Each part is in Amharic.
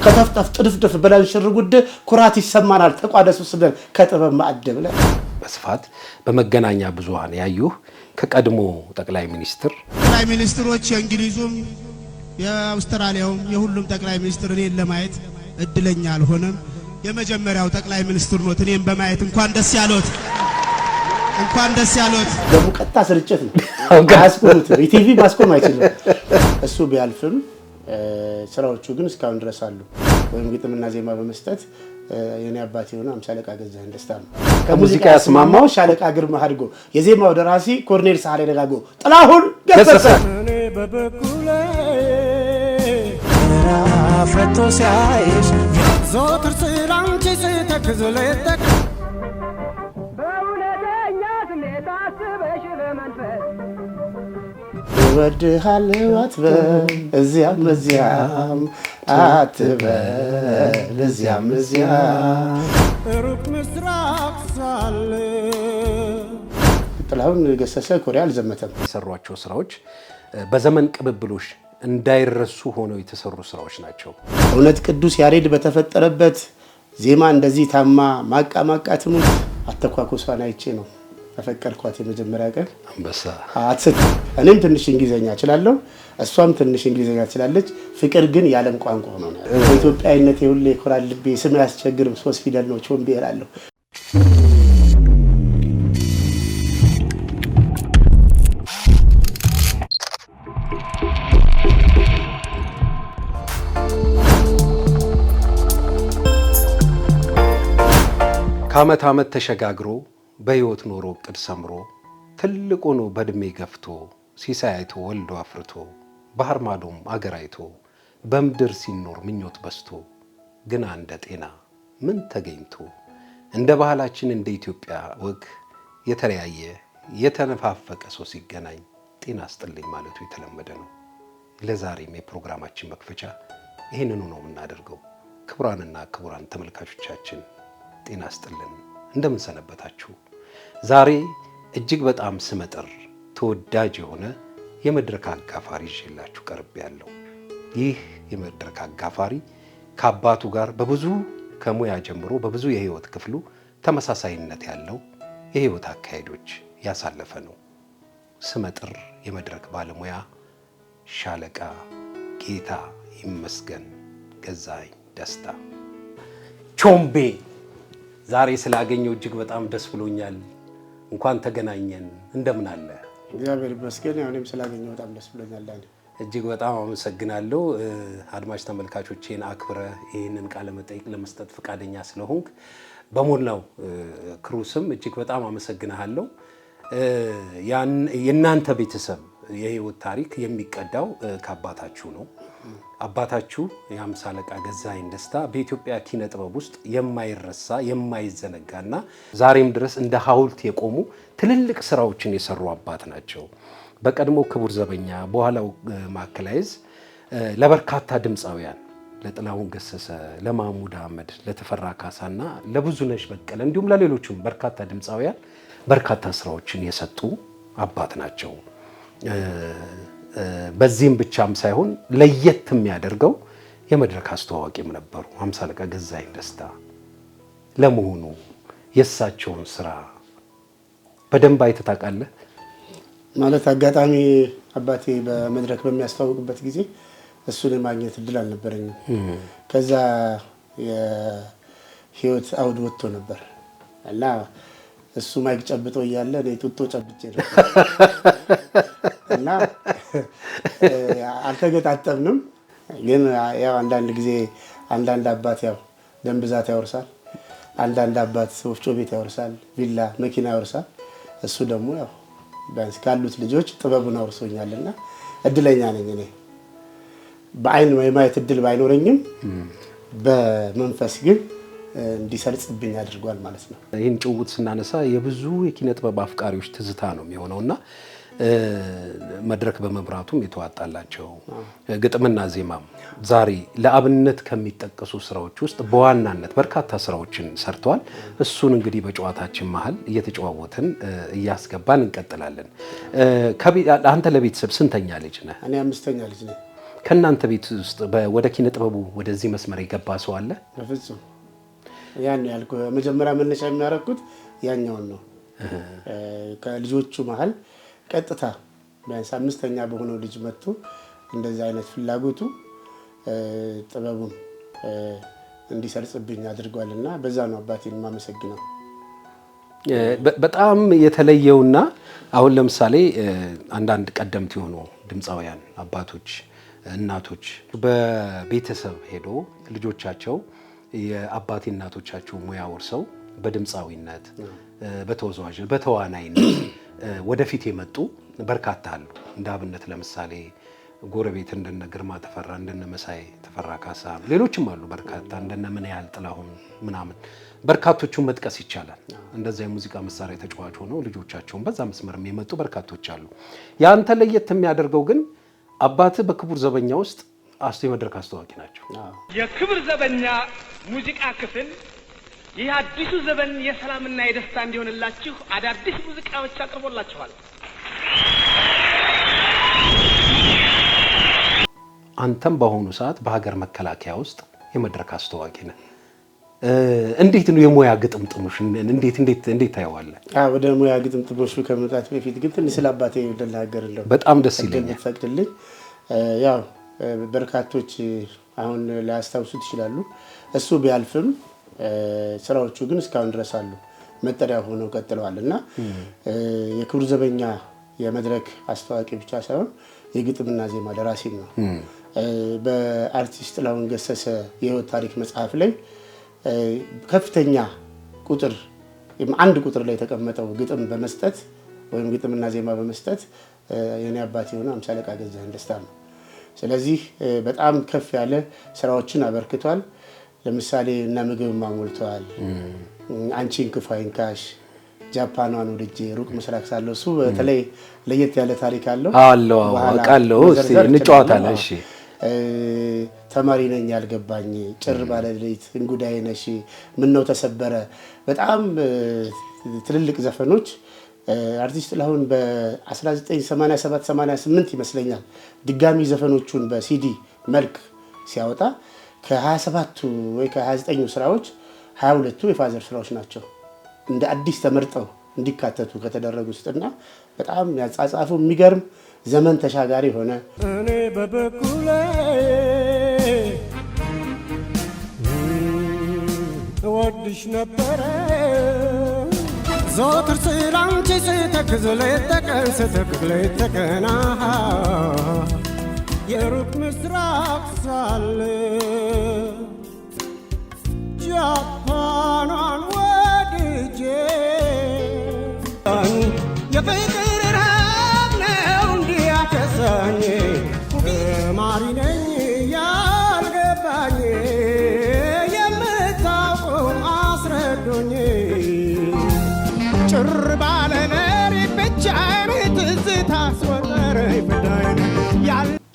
ከተፍጠፍ ጥድፍድፍ ብለን ሽርጉድ ኩራት ይሰማናል ተቋደሱ ስለን ከጥበብ ማዕድ ብለን በስፋት በመገናኛ ብዙሃን ያዩህ ከቀድሞ ጠቅላይ ሚኒስትሮች የእንግሊዙም የአውስትራሊያውም የሁሉም ጠቅላይ ሚኒስትር እኔን ለማየት እድለኛ አልሆነም። የመጀመሪያው ጠቅላይ ሚኒስትር ነው። እኔን በማየት እንኳን ደስ ያሎት። ደግሞ ቀጥታ ስርጭት ነው። አስቆሙት ኢቲቪ ማስቆም አይችልም። እሱ ቢያልፍም ስራዎቹ ግን እስካሁን ድረስ አሉ። ወይም ግጥምና ዜማ በመስጠት የኔ አባቴ ሆነ አምሳለቃ ገዛኸኝ ደስታ ነው። ከሙዚቃ ያስማማው ሻለቃ ግርማ አድጎ የዜማው ደራሲ ኮርኔል ሳህሌ ደጋጎ ጥላሁን ገሰሰ እኔ በበኩሌ ፈቶ ሲያይሽ ዞትር ስላንቺ ስተክዝለተክ በእውነተኛ ስሜት አስበሽ በመንፈስ እወድሃለሁ አትበል እዚያም አትበል እዚያም ሩቅ ምስራቅ ሳለ ጥላሁን ገሰሰ ኮሪያ አልዘመተም። የሰሯቸው ስራዎች በዘመን ቅብብሎሽ እንዳይረሱ ሆነው የተሰሩ ስራዎች ናቸው። እውነት ቅዱስ ያሬድ በተፈጠረበት ዜማ እንደዚህ ታማ ማቃማቃትሙ አተኳኩሷን አይቼ ነው ተፈቀርኳት የመጀመሪያ ቀን አንበሳ አትስት እኔም ትንሽ እንግሊዘኛ እችላለሁ እሷም ትንሽ እንግሊዘኛ ትችላለች። ፍቅር ግን የዓለም ቋንቋ ነው። ኢትዮጵያዊነት ሁሌ ኮራል ልቤ ስም ያስቸግርም 3 ፊደል ነው ቾምቤ እላለሁ። ከዓመት ዓመት ተሸጋግሮ በህይወት ኖሮ እቅድ ሰምሮ ትልቁ ነው በእድሜ ገፍቶ ሲሳይ አይቶ ወልዶ አፍርቶ ባህር ማዶም አገር አይቶ በምድር ሲኖር ምኞት በስቶ ግና እንደ ጤና ምን ተገኝቶ እንደ ባህላችን እንደ ኢትዮጵያ ወግ የተለያየ የተነፋፈቀ ሰው ሲገናኝ ጤና አስጥልኝ ማለቱ የተለመደ ነው። ለዛሬም የፕሮግራማችን መክፈቻ ይህንኑ ነው የምናደርገው። ክቡራንና ክቡራን ተመልካቾቻችን ጤና አስጥልን እንደምን ሰነበታችሁ? ዛሬ እጅግ በጣም ስመጥር ተወዳጅ የሆነ የመድረክ አጋፋሪ ይዤላችሁ ቀርቤያለሁ። ይህ የመድረክ አጋፋሪ ከአባቱ ጋር በብዙ ከሙያ ጀምሮ በብዙ የህይወት ክፍሉ ተመሳሳይነት ያለው የህይወት አካሄዶች ያሳለፈ ነው። ስመጥር የመድረክ ባለሙያ ሻለቃ ጌታ ይመስገን ገዛኸኝ ደስታ ቾምቤ ዛሬ ስላገኘው እጅግ በጣም ደስ ብሎኛል። እንኳን ተገናኘን። እንደምን አለ? እግዚአብሔር ይመስገን። እኔም ስላገኘው በጣም ደስ ብሎኛል። እጅግ በጣም አመሰግናለሁ። አድማጭ ተመልካቾቼን አክብረ ይህንን ቃለ መጠይቅ ለመስጠት ፈቃደኛ ስለሆንክ በሞላው ክሩ ስም እጅግ በጣም አመሰግናለሁ። የእናንተ ቤተሰብ የህይወት ታሪክ የሚቀዳው ከአባታችሁ ነው። አባታችሁ የአምሳለቃ ገዛኸኝ ደስታ በኢትዮጵያ ኪነ ጥበብ ውስጥ የማይረሳ የማይዘነጋና ዛሬም ድረስ እንደ ሐውልት የቆሙ ትልልቅ ስራዎችን የሰሩ አባት ናቸው። በቀድሞ ክቡር ዘበኛ በኋላው ማዕከላይዝ ለበርካታ ድምፃውያን ለጥላሁን ገሰሰ፣ ለማሙድ አህመድ፣ ለተፈራ ካሳና ለብዙነሽ በቀለ እንዲሁም ለሌሎችም በርካታ ድምፃውያን በርካታ ስራዎችን የሰጡ አባት ናቸው። በዚህም ብቻም ሳይሆን ለየት የሚያደርገው የመድረክ አስተዋዋቂም ነበሩ አምሳለቃ ገዛኸኝ ደስታ። ለመሆኑ የእሳቸውን ስራ በደንብ አይተህ ታውቃለህ? ማለት አጋጣሚ አባቴ በመድረክ በሚያስተዋውቅበት ጊዜ እሱን የማግኘት እድል አልነበረኝም። ከዛ የህይወት አውድ ወጥቶ ነበር እና እሱ ማይክ ጨብጦ እያለ እኔ ጡጦ ጨብጬ ነበር እና አልተገጣጠምንም። ግን ያው አንዳንድ ጊዜ አንዳንድ አባት ያው ደም ብዛት ያወርሳል፣ አንዳንድ አባት ወፍጮ ቤት ያወርሳል፣ ቪላ መኪና ያወርሳል። እሱ ደግሞ ያው ቢያንስ ካሉት ልጆች ጥበቡን አውርሶኛልና እድለኛ ነኝ። እኔ በአይን የማየት እድል ባይኖረኝም በመንፈስ ግን እንዲሰርጽብኝ አድርጓል ማለት ነው። ይህን ጭውውት ስናነሳ የብዙ የኪነ ጥበብ አፍቃሪዎች ትዝታ ነው የሚሆነውና መድረክ በመብራቱም የተዋጣላቸው ግጥምና ዜማም ዛሬ ለአብነት ከሚጠቀሱ ስራዎች ውስጥ በዋናነት በርካታ ስራዎችን ሰርተዋል። እሱን እንግዲህ በጨዋታችን መሀል እየተጨዋወትን እያስገባን እንቀጥላለን። አንተ ለቤተሰብ ስንተኛ ልጅ ነህ? እኔ 5ኛ ልጅ ነኝ። ከእናንተ ቤት ውስጥ ወደ ኪነ ጥበቡ ወደዚህ መስመር የገባ ሰው አለ? በፍጹም ያን ያልኩ መጀመሪያ መነሻ የሚያደርጉት ያኛውን ነው። ከልጆቹ መሀል ቀጥታ ቢያንስ 5ኛ በሆነው ልጅ መጥቶ እንደዚህ አይነት ፍላጎቱ ጥበቡን እንዲሰርጽብኝ አድርጓልና በዛ ነው አባቴን የማመሰግነው። በጣም የተለየውና አሁን ለምሳሌ አንዳንድ ቀደምት የሆኑ ድምፃውያን አባቶች እናቶች በቤተሰብ ሄዶ ልጆቻቸው የአባቴ እናቶቻቸው ሙያ ወርሰው በድምፃዊነት በተወዛዋዥ በተዋናይነት ወደፊት የመጡ በርካታ አሉ። እንደ አብነት ለምሳሌ ጎረቤት እንደነ ግርማ ተፈራ እንደነ መሳይ ተፈራ ካሳ ሌሎችም አሉ በርካታ እንደነ ምን ያህል ጥላሁን ምናምን በርካቶቹን መጥቀስ ይቻላል። እንደዛ የሙዚቃ መሳሪያ ተጫዋች ሆነው ልጆቻቸውን በዛ መስመር የመጡ በርካቶች አሉ። ያንተ ለየት የሚያደርገው ግን አባትህ በክቡር ዘበኛ ውስጥ የመድረክ አስተዋቂ ናቸው። የክብር ዘበኛ ሙዚቃ ክፍል ይህ አዲሱ ዘመን የሰላምና የደስታ እንዲሆንላችሁ አዳዲስ ሙዚቃዎች አቅርቦላችኋል። አንተም በአሁኑ ሰዓት በሀገር መከላከያ ውስጥ የመድረክ አስተዋቂ ነህ። እንዴት ነው የሙያ ግጥምጥሞሽ እንዴት ታየዋለህ? ወደ ሙያ ግጥምጥሞሹ ከመጣት በፊት ግን ትንሽ ስለ አባቴ ልናገርልህ በጣም ደስ ይለኛል። ፈቅድልኝ። ያው በርካቶች አሁን ሊያስታውሱት ይችላሉ። እሱ ቢያልፍም ስራዎቹ ግን እስካሁን ድረስ አሉ፣ መጠሪያ ሆነው ቀጥለዋልና የክቡር ዘበኛ የመድረክ አስተዋቂ ብቻ ሳይሆን የግጥምና ዜማ ደራሲም ነው። በአርቲስት ጥላሁን ገሰሰ የህይወት ታሪክ መጽሐፍ ላይ ከፍተኛ ቁጥር አንድ ቁጥር ላይ የተቀመጠው ግጥም በመስጠት ወይም ግጥምና ዜማ በመስጠት የኔ አባት የሆነ አምሳ አለቃ ገዛኸኝ ደስታ ነው። ስለዚህ በጣም ከፍ ያለ ስራዎችን አበርክቷል። ለምሳሌ እና ምግብ ማሞልቷል፣ አንቺን ክፉ አይንካሽ፣ ጃፓኗን ወድጄ ሩቅ ምስራቅ ሳለው እሱ በተለይ ለየት ያለ ታሪክ አለው። አውቃለሁ። እስቲ እንጫወታለን። እሺ ተማሪ ነኝ ያልገባኝ፣ ጭር ባለ ሌሊት፣ እንጉዳይ ነሽ፣ ምን ነው ተሰበረ፣ በጣም ትልልቅ ዘፈኖች አርቲስት ጥላሁን በ1987 88 ይመስለኛል ድጋሚ ዘፈኖቹን በሲዲ መልክ ሲያወጣ ከ27ቱ ወይ ከ29ኙ ስራዎች 22ቱ የፋዘር ስራዎች ናቸው እንደ አዲስ ተመርጠው እንዲካተቱ ከተደረጉ ውስጥና በጣም ያጻጻፈው የሚገርም ዘመን ተሻጋሪ ሆነ። እኔ በበኩሌ እወድሽ ነበረ ዘወትር ስላንቺ ስተክዝ ሌት ተቀን ስተክዝ ሌት ተቀን የሩቅ ምስራቅ ሳለ ጃፓኗን ወድጄ የፍቅር ረሃብ ነው እንዲያከሳኝ ተማሪ ነኝ ያልገባኝ የምታውቁ አስረዱኝ ጭር ባለ ሌሊት ብቻዬን ትዝታ አስወጠረኝ ፍዳዬን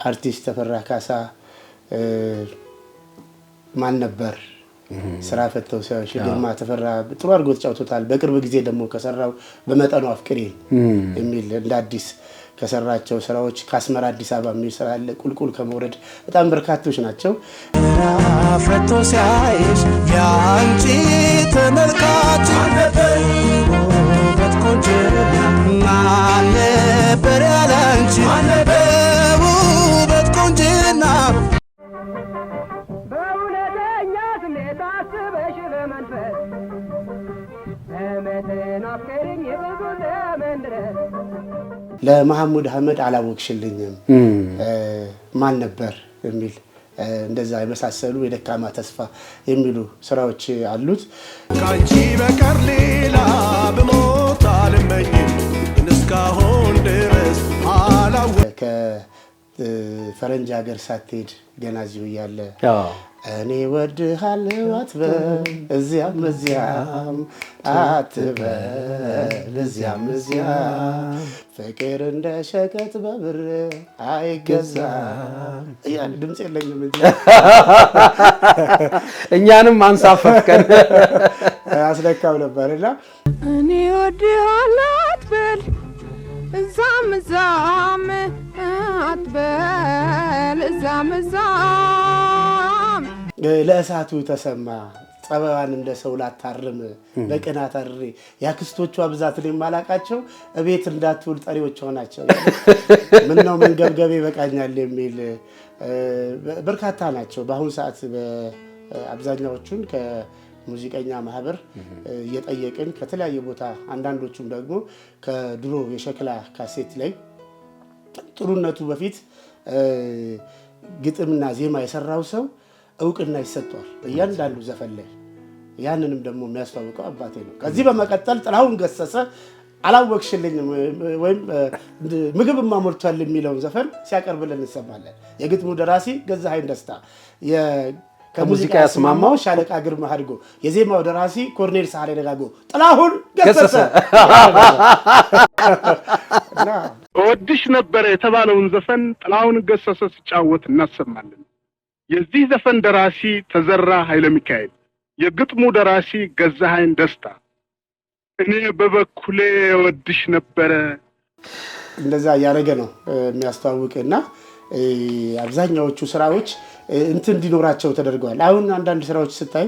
አርቲስት ተፈራ ካሳ ማን ነበር ስራ ፈተው ሲያሽ ግርማ ተፈራ ጥሩ አድርጎ ተጫውቶታል። በቅርብ ጊዜ ደግሞ ከሰራው በመጠኑ አፍቅሬ የሚል እንደ አዲስ ከሰራቸው ስራዎች ከአስመራ አዲስ አበባ የሚል ስራ አለ። ቁልቁል ከመውረድ በጣም በርካቶች ናቸው። ፈቶ ሲያይሽ ያንቺ ተመልካች ነበር በትቆንጆ ነበር ያላንቺ በውበት ቆንጅና በእውነተኛ ስሜት አስበሽ በመንፈስ በመተናፍቀኝ ብዙ ዘመን ድረስ ለመሐሙድ አህመድ አላወቅሽልኝም ማን ነበር የሚል እንደዛ የመሳሰሉ የደካማ ተስፋ የሚሉ ስራዎች አሉት። ካንቺ በቀር ሌላ ብሞት አልመኝም እስካሁን ድረስ ከፈረንጅ ሀገር ሳትሄድ ገና እዚሁ እያለ እኔ ወድሃለሁ አትበል እዚያም እዚያም አትበል እዚያም እዚያም ፍቅር እንደ ሸቀጥ በብር አይገዛም እያለ ድምፅ የለኝም እንጂ እኛንም አንሳፈፍከን አስለካው ነበርና እኔ ወድሃለሁ አትበል እዛም እዛም አትበል እዛም እዛም ለእሳቱ ተሰማ ጸባዋን እንደ ሰው ላታርም በቅናት አርሬ ያክስቶቿ ብዛትን የማላቃቸው እቤት እንዳትውል ጠሪዎች ሆናቸው ምነው መንገብገቤ በቃኛል የሚል በርካታ ናቸው። በአሁኑ ሰዓት በአብዛኛዎቹን ከሙዚቀኛ ማህበር እየጠየቅን ከተለያየ ቦታ አንዳንዶቹም ደግሞ ከድሮ የሸክላ ካሴት ላይ ጥሩነቱ በፊት ግጥምና ዜማ የሰራው ሰው እውቅና ይሰጧል በእያንዳንዱ ዘፈን ላይ። ያንንም ደግሞ የሚያስተዋውቀው አባቴ ነው። ከዚህ በመቀጠል ጥላሁን ገሰሰ አላወቅሽልኝም ወይም ምግብ ማሞርቷል የሚለውን ዘፈን ሲያቀርብልን እንሰማለን። የግጥሙ ደራሲ ገዛኸኝ ደስታ፣ ከሙዚቃ ያስማማው ሻለቃ ግርማ አድጎ፣ የዜማው ደራሲ ኮርኔል ሳህሌ ደጋጎ፣ ጥላሁን ገሰሰ። እወድሽ ነበረ የተባለውን ዘፈን ጥላሁን ገሰሰ ሲጫወት እናሰማለን። የዚህ ዘፈን ደራሲ ተዘራ ኃይለ ሚካኤል፣ የግጥሙ ደራሲ ገዛኸኝ ደስታ። እኔ በበኩሌ እወድሽ ነበረ። እንደዛ እያደረገ ነው የሚያስተዋውቅና አብዛኛዎቹ ስራዎች እንትን እንዲኖራቸው ተደርገዋል። አሁን አንዳንድ ስራዎች ስታይ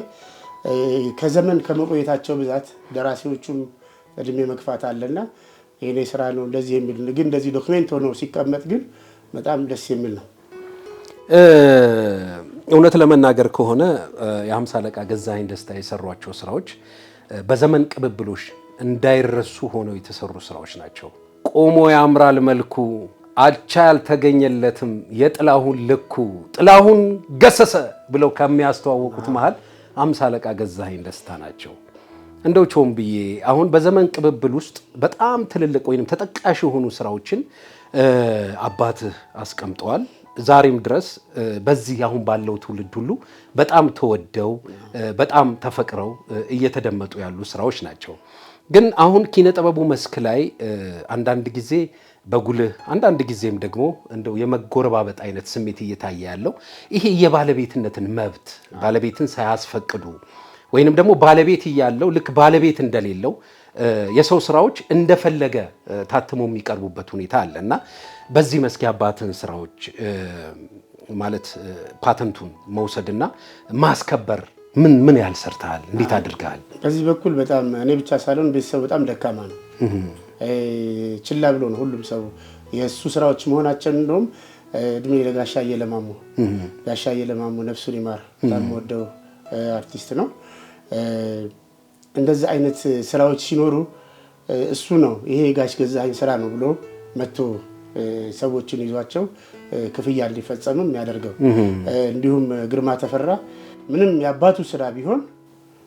ከዘመን ከመቆየታቸው ብዛት ደራሲዎቹም እድሜ መግፋት አለና ይሄኔ ስራ ነው እንደዚህ የሚል ግን እንደዚህ ዶክሜንት ሆኖ ሲቀመጥ ግን በጣም ደስ የሚል ነው። እውነት ለመናገር ከሆነ የ50 አለቃ ገዛኸኝ ደስታ የሰሯቸው ስራዎች በዘመን ቅብብሎሽ እንዳይረሱ ሆነው የተሰሩ ስራዎች ናቸው። ቆሞ ያምራል መልኩ አቻ ያልተገኘለትም የጥላሁን ልኩ ጥላሁን ገሰሰ ብለው ከሚያስተዋውቁት መሃል 50 አለቃ ገዛኸኝ ደስታ ናቸው። እንደው ቾም ብዬ አሁን በዘመን ቅብብል ውስጥ በጣም ትልልቅ ወይንም ተጠቃሽ የሆኑ ስራዎችን አባትህ አስቀምጠዋል። ዛሬም ድረስ በዚህ አሁን ባለው ትውልድ ሁሉ በጣም ተወደው በጣም ተፈቅረው እየተደመጡ ያሉ ስራዎች ናቸው። ግን አሁን ኪነ ጥበቡ መስክ ላይ አንዳንድ ጊዜ በጉልህ አንዳንድ ጊዜም ደግሞ እንደው የመጎረባበጥ አይነት ስሜት እየታየ ያለው ይሄ የባለቤትነትን መብት ባለቤትን ሳያስፈቅዱ ወይንም ደግሞ ባለቤት እያለው ልክ ባለቤት እንደሌለው የሰው ስራዎች እንደፈለገ ታትሞ የሚቀርቡበት ሁኔታ አለ እና በዚህ መስክ ያባትን ስራዎች ማለት ፓተንቱን መውሰድና ማስከበር ምን ያህል ሰርተሃል? እንዴት አድርገሃል? በዚህ በኩል በጣም እኔ ብቻ ሳልሆን ቤተሰብ በጣም ደካማ ነው። ችላ ብሎ ነው ሁሉም ሰው የእሱ ስራዎች መሆናቸውን እንደውም እድሜ ለጋሻዬ ለማሙ ጋሻዬ ለማሙ ነፍሱን ይማር በጣም ወደው አርቲስት ነው። እንደዚህ አይነት ስራዎች ሲኖሩ እሱ ነው ይሄ ጋሽ ገዛኸኝ ስራ ነው ብሎ መጥቶ ሰዎችን ይዟቸው ክፍያ እንዲፈጸም የሚያደርገው። እንዲሁም ግርማ ተፈራ ምንም ያባቱ ስራ ቢሆን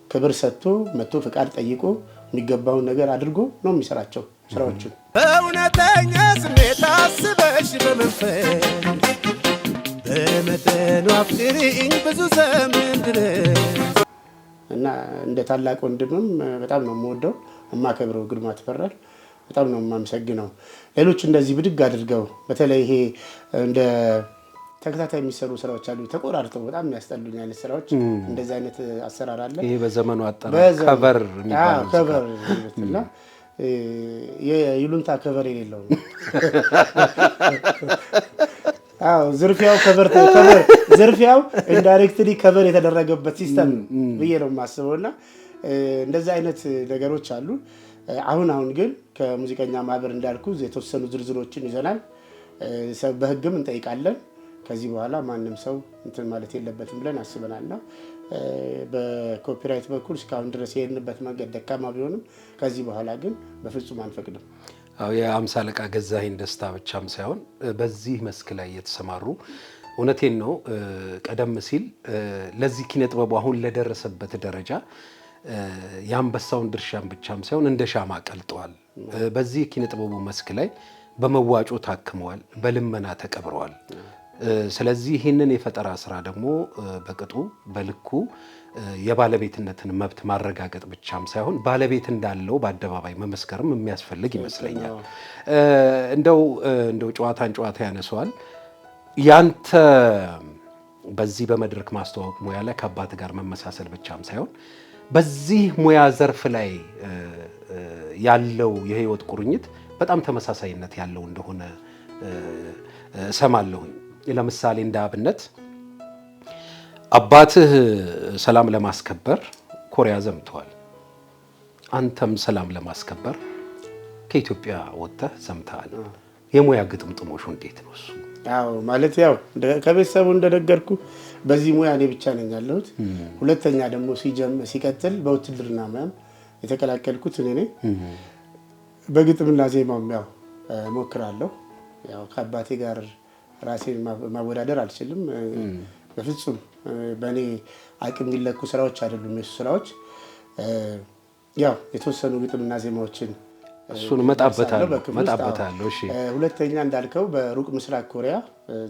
ክብር ሰጥቶ መጥቶ ፍቃድ ጠይቆ የሚገባውን ነገር አድርጎ ነው የሚሰራቸው ስራዎችን። እውነተኛ ስሜት አስበሽ በመንፈስ በመጠኑ አፍቅሪኝ ብዙ ዘመን ድረስ እና እንደ ታላቅ ወንድምም በጣም ነው የምወደው የማከብረው ግርማ ተፈራል። በጣም ነው የማመሰግነው። ሌሎች እንደዚህ ብድግ አድርገው በተለይ ይሄ እንደ ተከታታይ የሚሰሩ ስራዎች አሉ ተቆራርጠው በጣም የሚያስጠሉኝ አይነት ስራዎች እንደዚህ አይነት አሰራር አለ። ይሄ በዘመኑ አጠራር ከቨር የሚባለው ከቨር እና የይሉንታ ከቨር የሌለው ዝርፊያው ኢንዳይሬክትሊ ከቨር የተደረገበት ሲስተም ብዬ ነው የማስበውና እንደዚህ አይነት ነገሮች አሉ። አሁን ግን ከሙዚቀኛ ማህበር እንዳልኩ የተወሰኑ ዝርዝሮችን ይዘናል። በህግም እንጠይቃለን። ከዚህ በኋላ ማንም ሰው እንትን ማለት የለበትም ብለን አስበናልና በኮፒራይት በኩል እስካሁን ድረስ የሄድንበት መንገድ ደካማ ቢሆንም ከዚህ በኋላ ግን በፍጹም አንፈቅድም። የ50 አለቃ ገዛኸኝ ደስታ ብቻም ሳይሆን በዚህ መስክ ላይ የተሰማሩ እውነቴን ነው ቀደም ሲል ለዚህ ኪነ ጥበቡ አሁን ለደረሰበት ደረጃ የአንበሳውን ድርሻም ብቻም ሳይሆን እንደ ሻማ ቀልጠዋል። በዚህ ኪነ ጥበቡ መስክ ላይ በመዋጮ ታክመዋል፣ በልመና ተቀብረዋል። ስለዚህ ይህንን የፈጠራ ስራ ደግሞ በቅጡ በልኩ የባለቤትነትን መብት ማረጋገጥ ብቻም ሳይሆን ባለቤት እንዳለው በአደባባይ መመስከርም የሚያስፈልግ ይመስለኛል። እንደው ጨዋታን ጨዋታ ያነሰዋል። ያንተ በዚህ በመድረክ ማስተዋወቅ ሙያ ላይ ከአባት ጋር መመሳሰል ብቻም ሳይሆን በዚህ ሙያ ዘርፍ ላይ ያለው የህይወት ቁርኝት በጣም ተመሳሳይነት ያለው እንደሆነ እሰማለሁኝ። ለምሳሌ እንደ አብነት አባትህ ሰላም ለማስከበር ኮሪያ ዘምተዋል። አንተም ሰላም ለማስከበር ከኢትዮጵያ ወጥተህ ዘምተሃል። የሙያ ግጥምጥሞሹ እንዴት ነው እሱ? ያው ማለት ያው ከቤተሰቡ እንደነገርኩ በዚህ ሙያ እኔ ብቻ ነኝ ያለሁት። ሁለተኛ ደግሞ ሲቀጥል በውትድርና ሙያም የተቀላቀልኩት እኔ ነኝ። በግጥምና ዜማም ያው ሞክራለሁ። ያው ከአባቴ ጋር ራሴን ማወዳደር አልችልም በፍጹም። በእኔ አቅም የሚለኩ ስራዎች አይደሉም የሱ ስራዎች። ያው የተወሰኑ ግጥምና ዜማዎችን እሱን መጣበታለሁ። እሺ ሁለተኛ እንዳልከው በሩቅ ምስራቅ ኮሪያ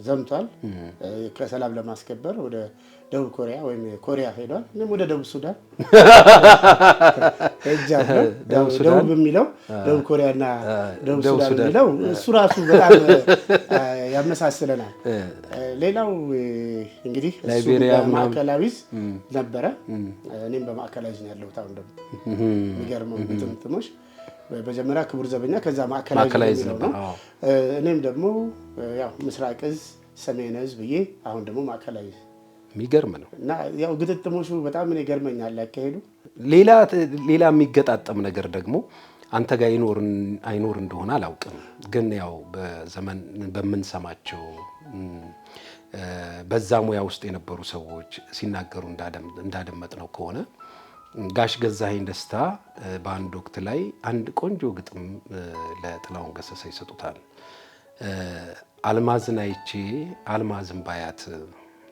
ዘምቷል። ከሰላም ለማስከበር ወደ ደቡብ ኮሪያ ወይም ኮሪያ ሄዷል። እኔም ወደ ደቡብ ሱዳን ሄጃለሁ። ደቡብ የሚለው ደቡብ ኮሪያና ደቡብ ሱዳን የሚለው እሱ ራሱ በጣም ያመሳስለናል። ሌላው እንግዲህ እሱ በማዕከላዊዝ ነበረ፣ እኔም በማዕከላዊዝ ነው ያለሁት። አሁን ደግሞ የሚገርመው ግጥምጥሞች በመጀመሪያ ክቡር ዘበኛ ከዛ ማዕከላዊዝ ነው። እኔም ደግሞ ያው ምስራቅ እዝ ሰሜን እዝ ብዬ አሁን ደግሞ ማዕከላዊዝ። የሚገርም ነው እና ያው ግጥምጥሞቹ በጣም እኔ ገርመኛል ያካሄዱ። ሌላ የሚገጣጠም ነገር ደግሞ አንተ ጋር አይኖር እንደሆነ አላውቅም፣ ግን ያው በዘመን በምንሰማቸው በዛ ሙያ ውስጥ የነበሩ ሰዎች ሲናገሩ እንዳደመጥነው ከሆነ ጋሽ ገዛኸኝ ደስታ በአንድ ወቅት ላይ አንድ ቆንጆ ግጥም ለጥላሁን ገሰሰ ይሰጡታል። አልማዝን አይቼ አልማዝን ባያት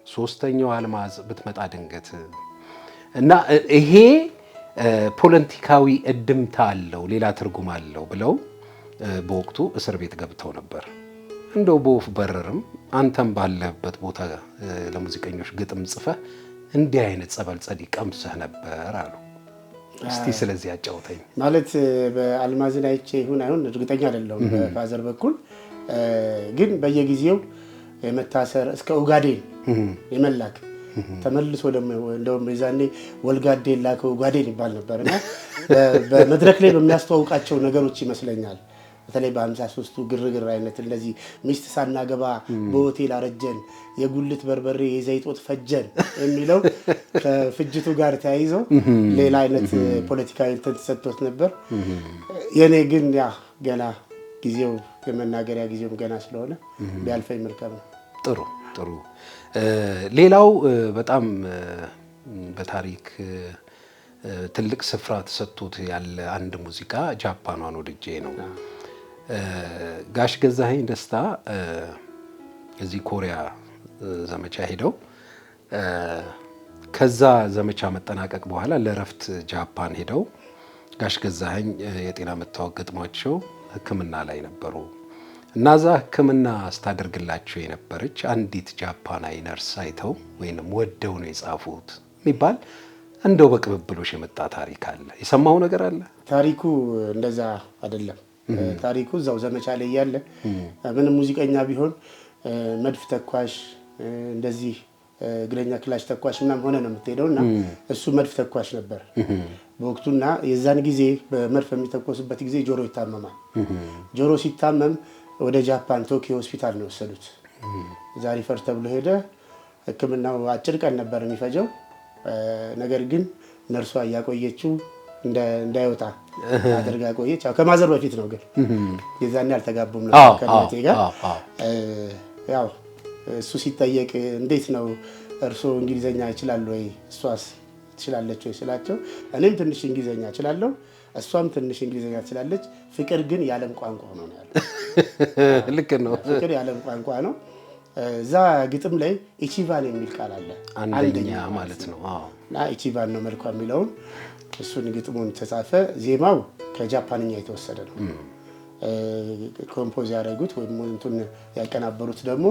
ሶስተኛው አልማዝ ብትመጣ ድንገት እና ይሄ ፖለቲካዊ እድምታ አለው፣ ሌላ ትርጉም አለው ብለው በወቅቱ እስር ቤት ገብተው ነበር። እንደው በወፍ በረርም አንተም ባለበት ቦታ ለሙዚቀኞች ግጥም ጽፈህ እንዲህ አይነት ጸበል ጸዲቅ ቀምሰህ ነበር አሉ። እስቲ ስለዚህ አጫውተኝ። ማለት በአልማዝን አይቼ ይሁን አይሁን እርግጠኛ አይደለሁም በፋዘር በኩል ግን በየጊዜው የመታሰር እስከ ኡጋዴን የመላክ ተመልሶ ደግሞ እንደውም በዛኔ ወልጋዴ ላከው ኡጋዴን ይባል ነበርና በመድረክ ላይ በሚያስተዋውቃቸው ነገሮች ይመስለኛል። በተለይ በ53ቱ ግርግር አይነት እንደዚህ ሚስት ሳናገባ በሆቴል አረጀን፣ የጉልት በርበሬ የዘይት ወጥ ፈጀን የሚለው ከፍጅቱ ጋር ተያይዞ ሌላ አይነት ፖለቲካዊ እንትን ተሰጥቶት ነበር። የኔ ግን ያ ገና ጊዜው የመናገሪያ ጊዜውም ገና ስለሆነ ቢያልፈኝ መልካም ነው። ጥሩ። ሌላው በጣም በታሪክ ትልቅ ስፍራ ተሰጥቶት ያለ አንድ ሙዚቃ ጃፓኗን ወድጄ ነው። ጋሽ ገዛኸኝ ደስታ እዚህ ኮሪያ ዘመቻ ሄደው ከዛ ዘመቻ መጠናቀቅ በኋላ ለረፍት ጃፓን ሄደው ጋሽ ገዛኸኝ የጤና መታወክ ገጥሟቸው ሕክምና ላይ ነበሩ እና እዛ ሕክምና ስታደርግላቸው የነበረች አንዲት ጃፓናዊ ነርስ አይተው ወይንም ወደው ነው የጻፉት የሚባል እንደው በቅብብሎሽ የመጣ ታሪክ አለ። የሰማው ነገር አለ? ታሪኩ እንደዛ አይደለም። ታሪኩ እዛው ዘመቻ ላይ ያለ ምንም ሙዚቀኛ ቢሆን መድፍ ተኳሽ እንደዚህ እግረኛ ክላሽ ተኳሽ ምናምን ሆነ ነው የምትሄደውና እሱ መድፍ ተኳሽ ነበር በወቅቱና የዛን ጊዜ በመድፍ የሚተኮስበት ጊዜ ጆሮ ይታመማል። ጆሮ ሲታመም ወደ ጃፓን ቶኪዮ ሆስፒታል ነው የወሰዱት። ዛሬ ፈር ተብሎ ሄደ። ሕክምናው አጭር ቀን ነበር የሚፈጀው። ነገር ግን ነርሷ እያቆየችው እንዳይወጣ አድርጋ ቆየች። ያው ከማዘር በፊት ነው ግን የዛኔ አልተጋቡም ነው ከናቴ ጋር። ያው እሱ ሲጠየቅ እንዴት ነው እርሶ እንግሊዘኛ ይችላል ወይ እሷስ ትችላለች ወይ ስላቸው እኔም ትንሽ እንግሊዘኛ እችላለሁ እሷም ትንሽ እንግሊዘኛ ትችላለች፣ ፍቅር ግን የዓለም ቋንቋ ነው ያለው። ልክ ነው፣ ፍቅር የዓለም ቋንቋ ነው። እዛ ግጥም ላይ ኢቺቫን የሚል ቃል አለ፣ አንደኛ ማለት ነው። እና ኢቺቫን ነው መልኳ የሚለውን እሱን ግጥሙን ተጻፈ። ዜማው ከጃፓንኛ የተወሰደ ነው። ኮምፖዝ ያደረጉት ወይም እንትን ያቀናበሩት ደግሞ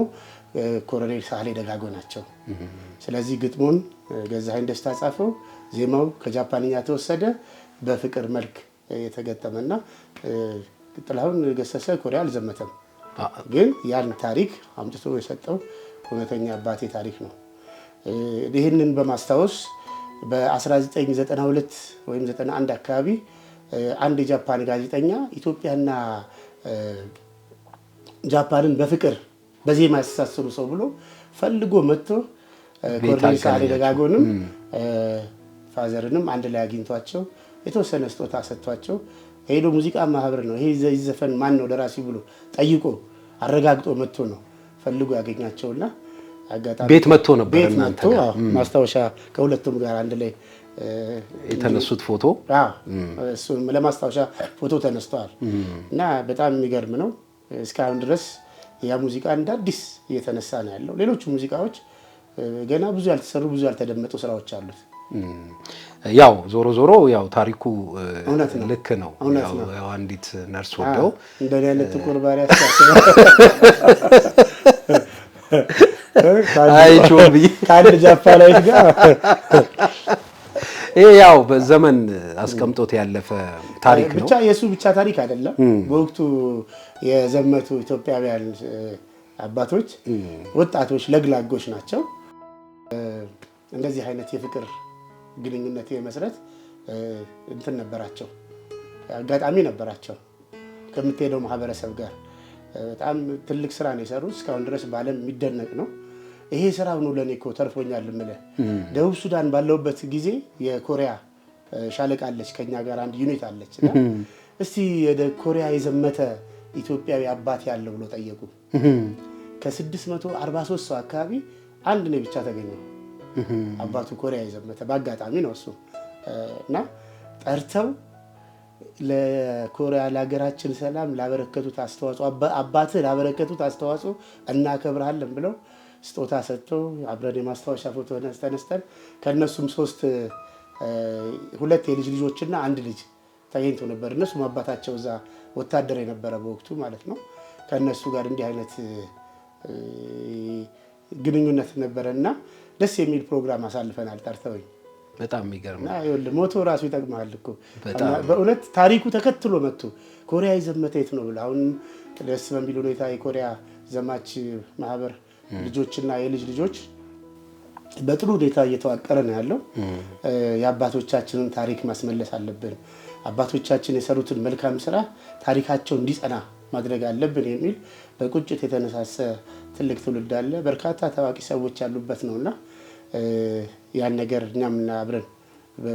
ኮሎኔል ሳህሌ ደጋጎ ናቸው። ስለዚህ ግጥሙን ገዛኸኝ ደስታ ጻፈው፣ ዜማው ከጃፓንኛ ተወሰደ፣ በፍቅር መልክ የተገጠመና ጥላሁን ገሰሰ ኮሪያ አልዘመተም፣ ግን ያን ታሪክ አምጥቶ የሰጠው እውነተኛ አባቴ ታሪክ ነው። ይህንን በማስታወስ በ1992 ወይም 91 አካባቢ አንድ የጃፓን ጋዜጠኛ ኢትዮጵያና ጃፓንን በፍቅር በዜማ ያስተሳሰሩ ሰው ብሎ ፈልጎ መጥቶ ኮርኔል ሳህሌ ደጋጎንም ፋዘርንም አንድ ላይ አግኝቷቸው የተወሰነ ስጦታ ሰጥቷቸው ሄዶ ሙዚቃ ማህበር ነው ይሄ ዘፈን ማን ነው ደራሲ ብሎ ጠይቆ አረጋግጦ መጥቶ ነው ፈልጎ ያገኛቸውና አጋጣሚ ቤት መጥቶ ነበር እናንተ ጋር ማስታወሻ ከሁለቱም ጋር አንድ ላይ የተነሱት ፎቶ እሱ ለማስታወሻ ፎቶ ተነስተዋል እና በጣም የሚገርም ነው። እስካሁን ድረስ ያ ሙዚቃ እንደ አዲስ እየተነሳ ነው ያለው። ሌሎች ሙዚቃዎች ገና ብዙ ያልተሰሩ ብዙ ያልተደመጡ ስራዎች አሉት። ያው ዞሮ ዞሮ ያው ታሪኩ ልክ ነው። ያው አንዲት ነርስ ወደው እንደኔ አይነት ጥቁር ባሪያ አይቾም ካለ ጃፓናዊት ጋር ይሄ ያው በዘመን አስቀምጦት ያለፈ ታሪክ ነው። ብቻ የሱ ብቻ ታሪክ አይደለም። በወቅቱ የዘመቱ ኢትዮጵያውያን አባቶች ወጣቶች ለግላጎች ናቸው። እንደዚህ አይነት የፍቅር ግንኙነት የመስረት እንትን ነበራቸው፣ አጋጣሚ ነበራቸው ከምትሄደው ማህበረሰብ ጋር በጣም ትልቅ ስራ ነው የሰሩት። እስካሁን ድረስ በዓለም የሚደነቅ ነው። ይሄ ስራ ነው ለኔ እኮ ተርፎኛል የምልህ። ደቡብ ሱዳን ባለውበት ጊዜ የኮሪያ ሻለቃ አለች ከኛ ጋር አንድ ዩኒት አለችና እስቲ ወደ ኮሪያ የዘመተ ኢትዮጵያዊ አባት ያለው ብሎ ጠየቁ። ከ643 ሰው አካባቢ አንድ ነው ብቻ ተገኘው አባቱ ኮሪያ የዘመተ በአጋጣሚ ነው እሱ እና ጠርተው ለኮሪያ ለሀገራችን ሰላም ላበረከቱት አስተዋጽኦ አባትህ ላበረከቱት አስተዋጽኦ እናከብርሃለን ብለው ስጦታ ሰጥተው አብረን የማስታወሻ ፎቶ ተነስተን ከነሱም ሁለት የልጅ ልጆችና አንድ ልጅ ተገኝቶ ነበር። እነሱም አባታቸው እዛ ወታደር የነበረ በወቅቱ ማለት ነው። ከነሱ ጋር እንዲህ አይነት ግንኙነት ነበረና ደስ የሚል ፕሮግራም አሳልፈናል ጠርተውኝ። በጣም የሚገርም ነው። አይወል ሞቶ ራሱ ይጠቅማል እኮ በእውነት ታሪኩ ተከትሎ መጥቶ ኮሪያ የዘመተ የት ነው ብለ አሁን ደስ በሚል ሁኔታ የኮሪያ ዘማች ማህበር ልጆችና የልጅ ልጆች በጥሩ ሁኔታ እየተዋቀረ ነው ያለው። የአባቶቻችንን ታሪክ ማስመለስ አለብን። አባቶቻችን የሰሩትን መልካም ስራ ታሪካቸው እንዲጸና ማድረግ አለብን የሚል በቁጭት የተነሳሰ ትልቅ ትውልድ አለ። በርካታ ታዋቂ ሰዎች ያሉበት ነውና ያን ነገር እኛም አብረን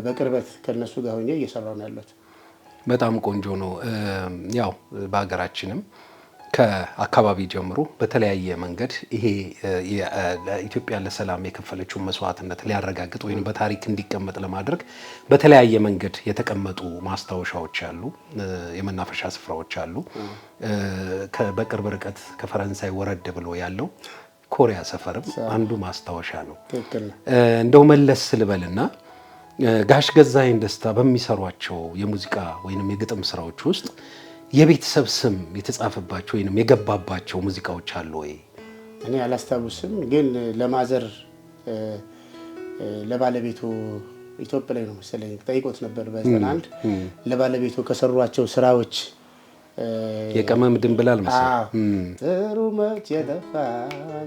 በቅርበት ከነሱ ጋር ሆኜ እየሰራው ነው ያለው። በጣም ቆንጆ ነው። ያው በአገራችንም ከአካባቢ ጀምሮ በተለያየ መንገድ ይሄ ኢትዮጵያ ለሰላም የከፈለችው መስዋዕትነት ሊያረጋግጥ ወይም በታሪክ እንዲቀመጥ ለማድረግ በተለያየ መንገድ የተቀመጡ ማስታወሻዎች አሉ፣ የመናፈሻ ስፍራዎች አሉ። በቅርብ ርቀት ከፈረንሳይ ወረድ ብሎ ያለው ኮሪያ ሰፈርም አንዱ ማስታወሻ ነው። እንደው መለስ ልበልና ጋሽ ገዛኸኝ ደስታ በሚሰሯቸው የሙዚቃ ወይንም የግጥም ስራዎች ውስጥ የቤተሰብ ስም የተጻፈባቸው ወይንም የገባባቸው ሙዚቃዎች አሉ ወይ? እኔ አላስታውስም፣ ግን ለማዘር ለባለቤቱ ኢትዮጵያ ላይ ነው መሰለኝ ጠይቆት ነበር በ91 ለባለቤቱ ከሰሯቸው ስራዎች የቅመም ድንብላል መሰለኝ ጥሩ መች የጠፋ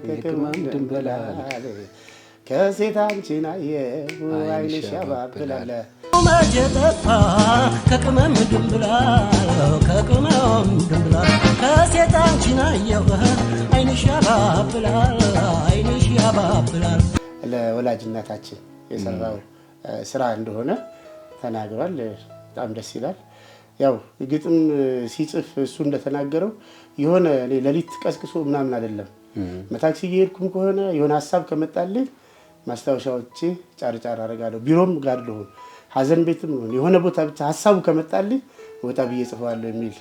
ከቅመም ድንብላል ከሴት አንቺን አየሁ ዓይንሽ ያባብላል መች የጠፋ ከቅመም ድንብላል ከሴት አንቺን አየሁ ዓይንሽ ያባብላል ለወላጅ እናታችን የሰራው ስራ እንደሆነ ተናግሯል። በጣም ደስ ይላል። ያው ግጥም ሲጽፍ እሱ እንደተናገረው የሆነ ሌሊት ቀስቅሶ ምናምን አይደለም። መታክሲ እየሄድኩም ከሆነ የሆነ ሀሳብ ከመጣልኝ ማስታወሻዎቼ ጫርጫር አደርጋለሁ። ቢሮም ጋር ልሆን ሀዘን ቤትም የሆነ ቦታ ብቻ ሀሳቡ ከመጣልኝ ወጣ ብዬ ጽፈዋለሁ የሚል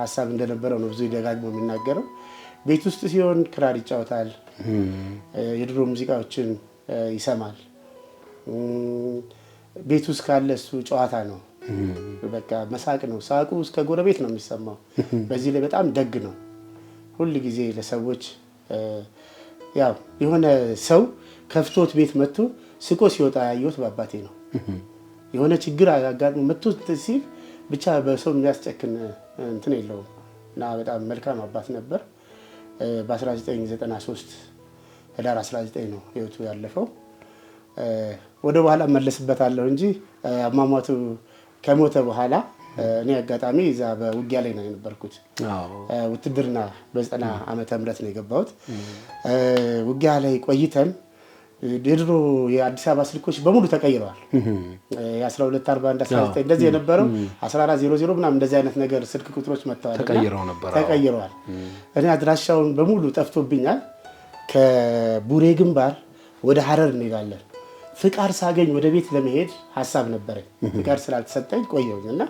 ሀሳብ እንደነበረው ነው ብዙ ደጋግሞ የሚናገረው። ቤት ውስጥ ሲሆን ክራር ይጫወታል፣ የድሮ ሙዚቃዎችን ይሰማል። ቤት ውስጥ ካለ እሱ ጨዋታ ነው፣ በቃ መሳቅ ነው። ሳቁ እስከ ጎረቤት ነው የሚሰማው። በዚህ ላይ በጣም ደግ ነው። ሁል ጊዜ ለሰዎች ያው የሆነ ሰው ከፍቶት ቤት መጥቶ ስቆ ሲወጣ ያየሁት በአባቴ ነው። የሆነ ችግር አጋጥሞ መጥቶ ሲል ብቻ በሰው የሚያስጨክን እንትን የለውም እና በጣም መልካም አባት ነበር። በ1993 ህዳር 19 ነው ህይወቱ ያለፈው። ወደ በኋላ መለስበታለሁ እንጂ አሟሟቱ ከሞተ በኋላ እኔ አጋጣሚ እዛ በውጊያ ላይ ነው የነበርኩት። ውትድርና በ90 ዓመተ ምህረት ነው የገባሁት። ውጊያ ላይ ቆይተን የድሮ የአዲስ አበባ ስልኮች በሙሉ ተቀይረዋል። የ1241 19 እንደዚህ የነበረው 1400 ምናምን እንደዚህ አይነት ነገር ስልክ ቁጥሮች መጥተዋል፣ ተቀይረዋል። እኔ አድራሻውን በሙሉ ጠፍቶብኛል። ከቡሬ ግንባር ወደ ሀረር እንሄዳለን። ፍቃድ ሳገኝ ወደ ቤት ለመሄድ ሀሳብ ነበረኝ። ፍቃድ ስላልተሰጠኝ ቆየሁኝ እና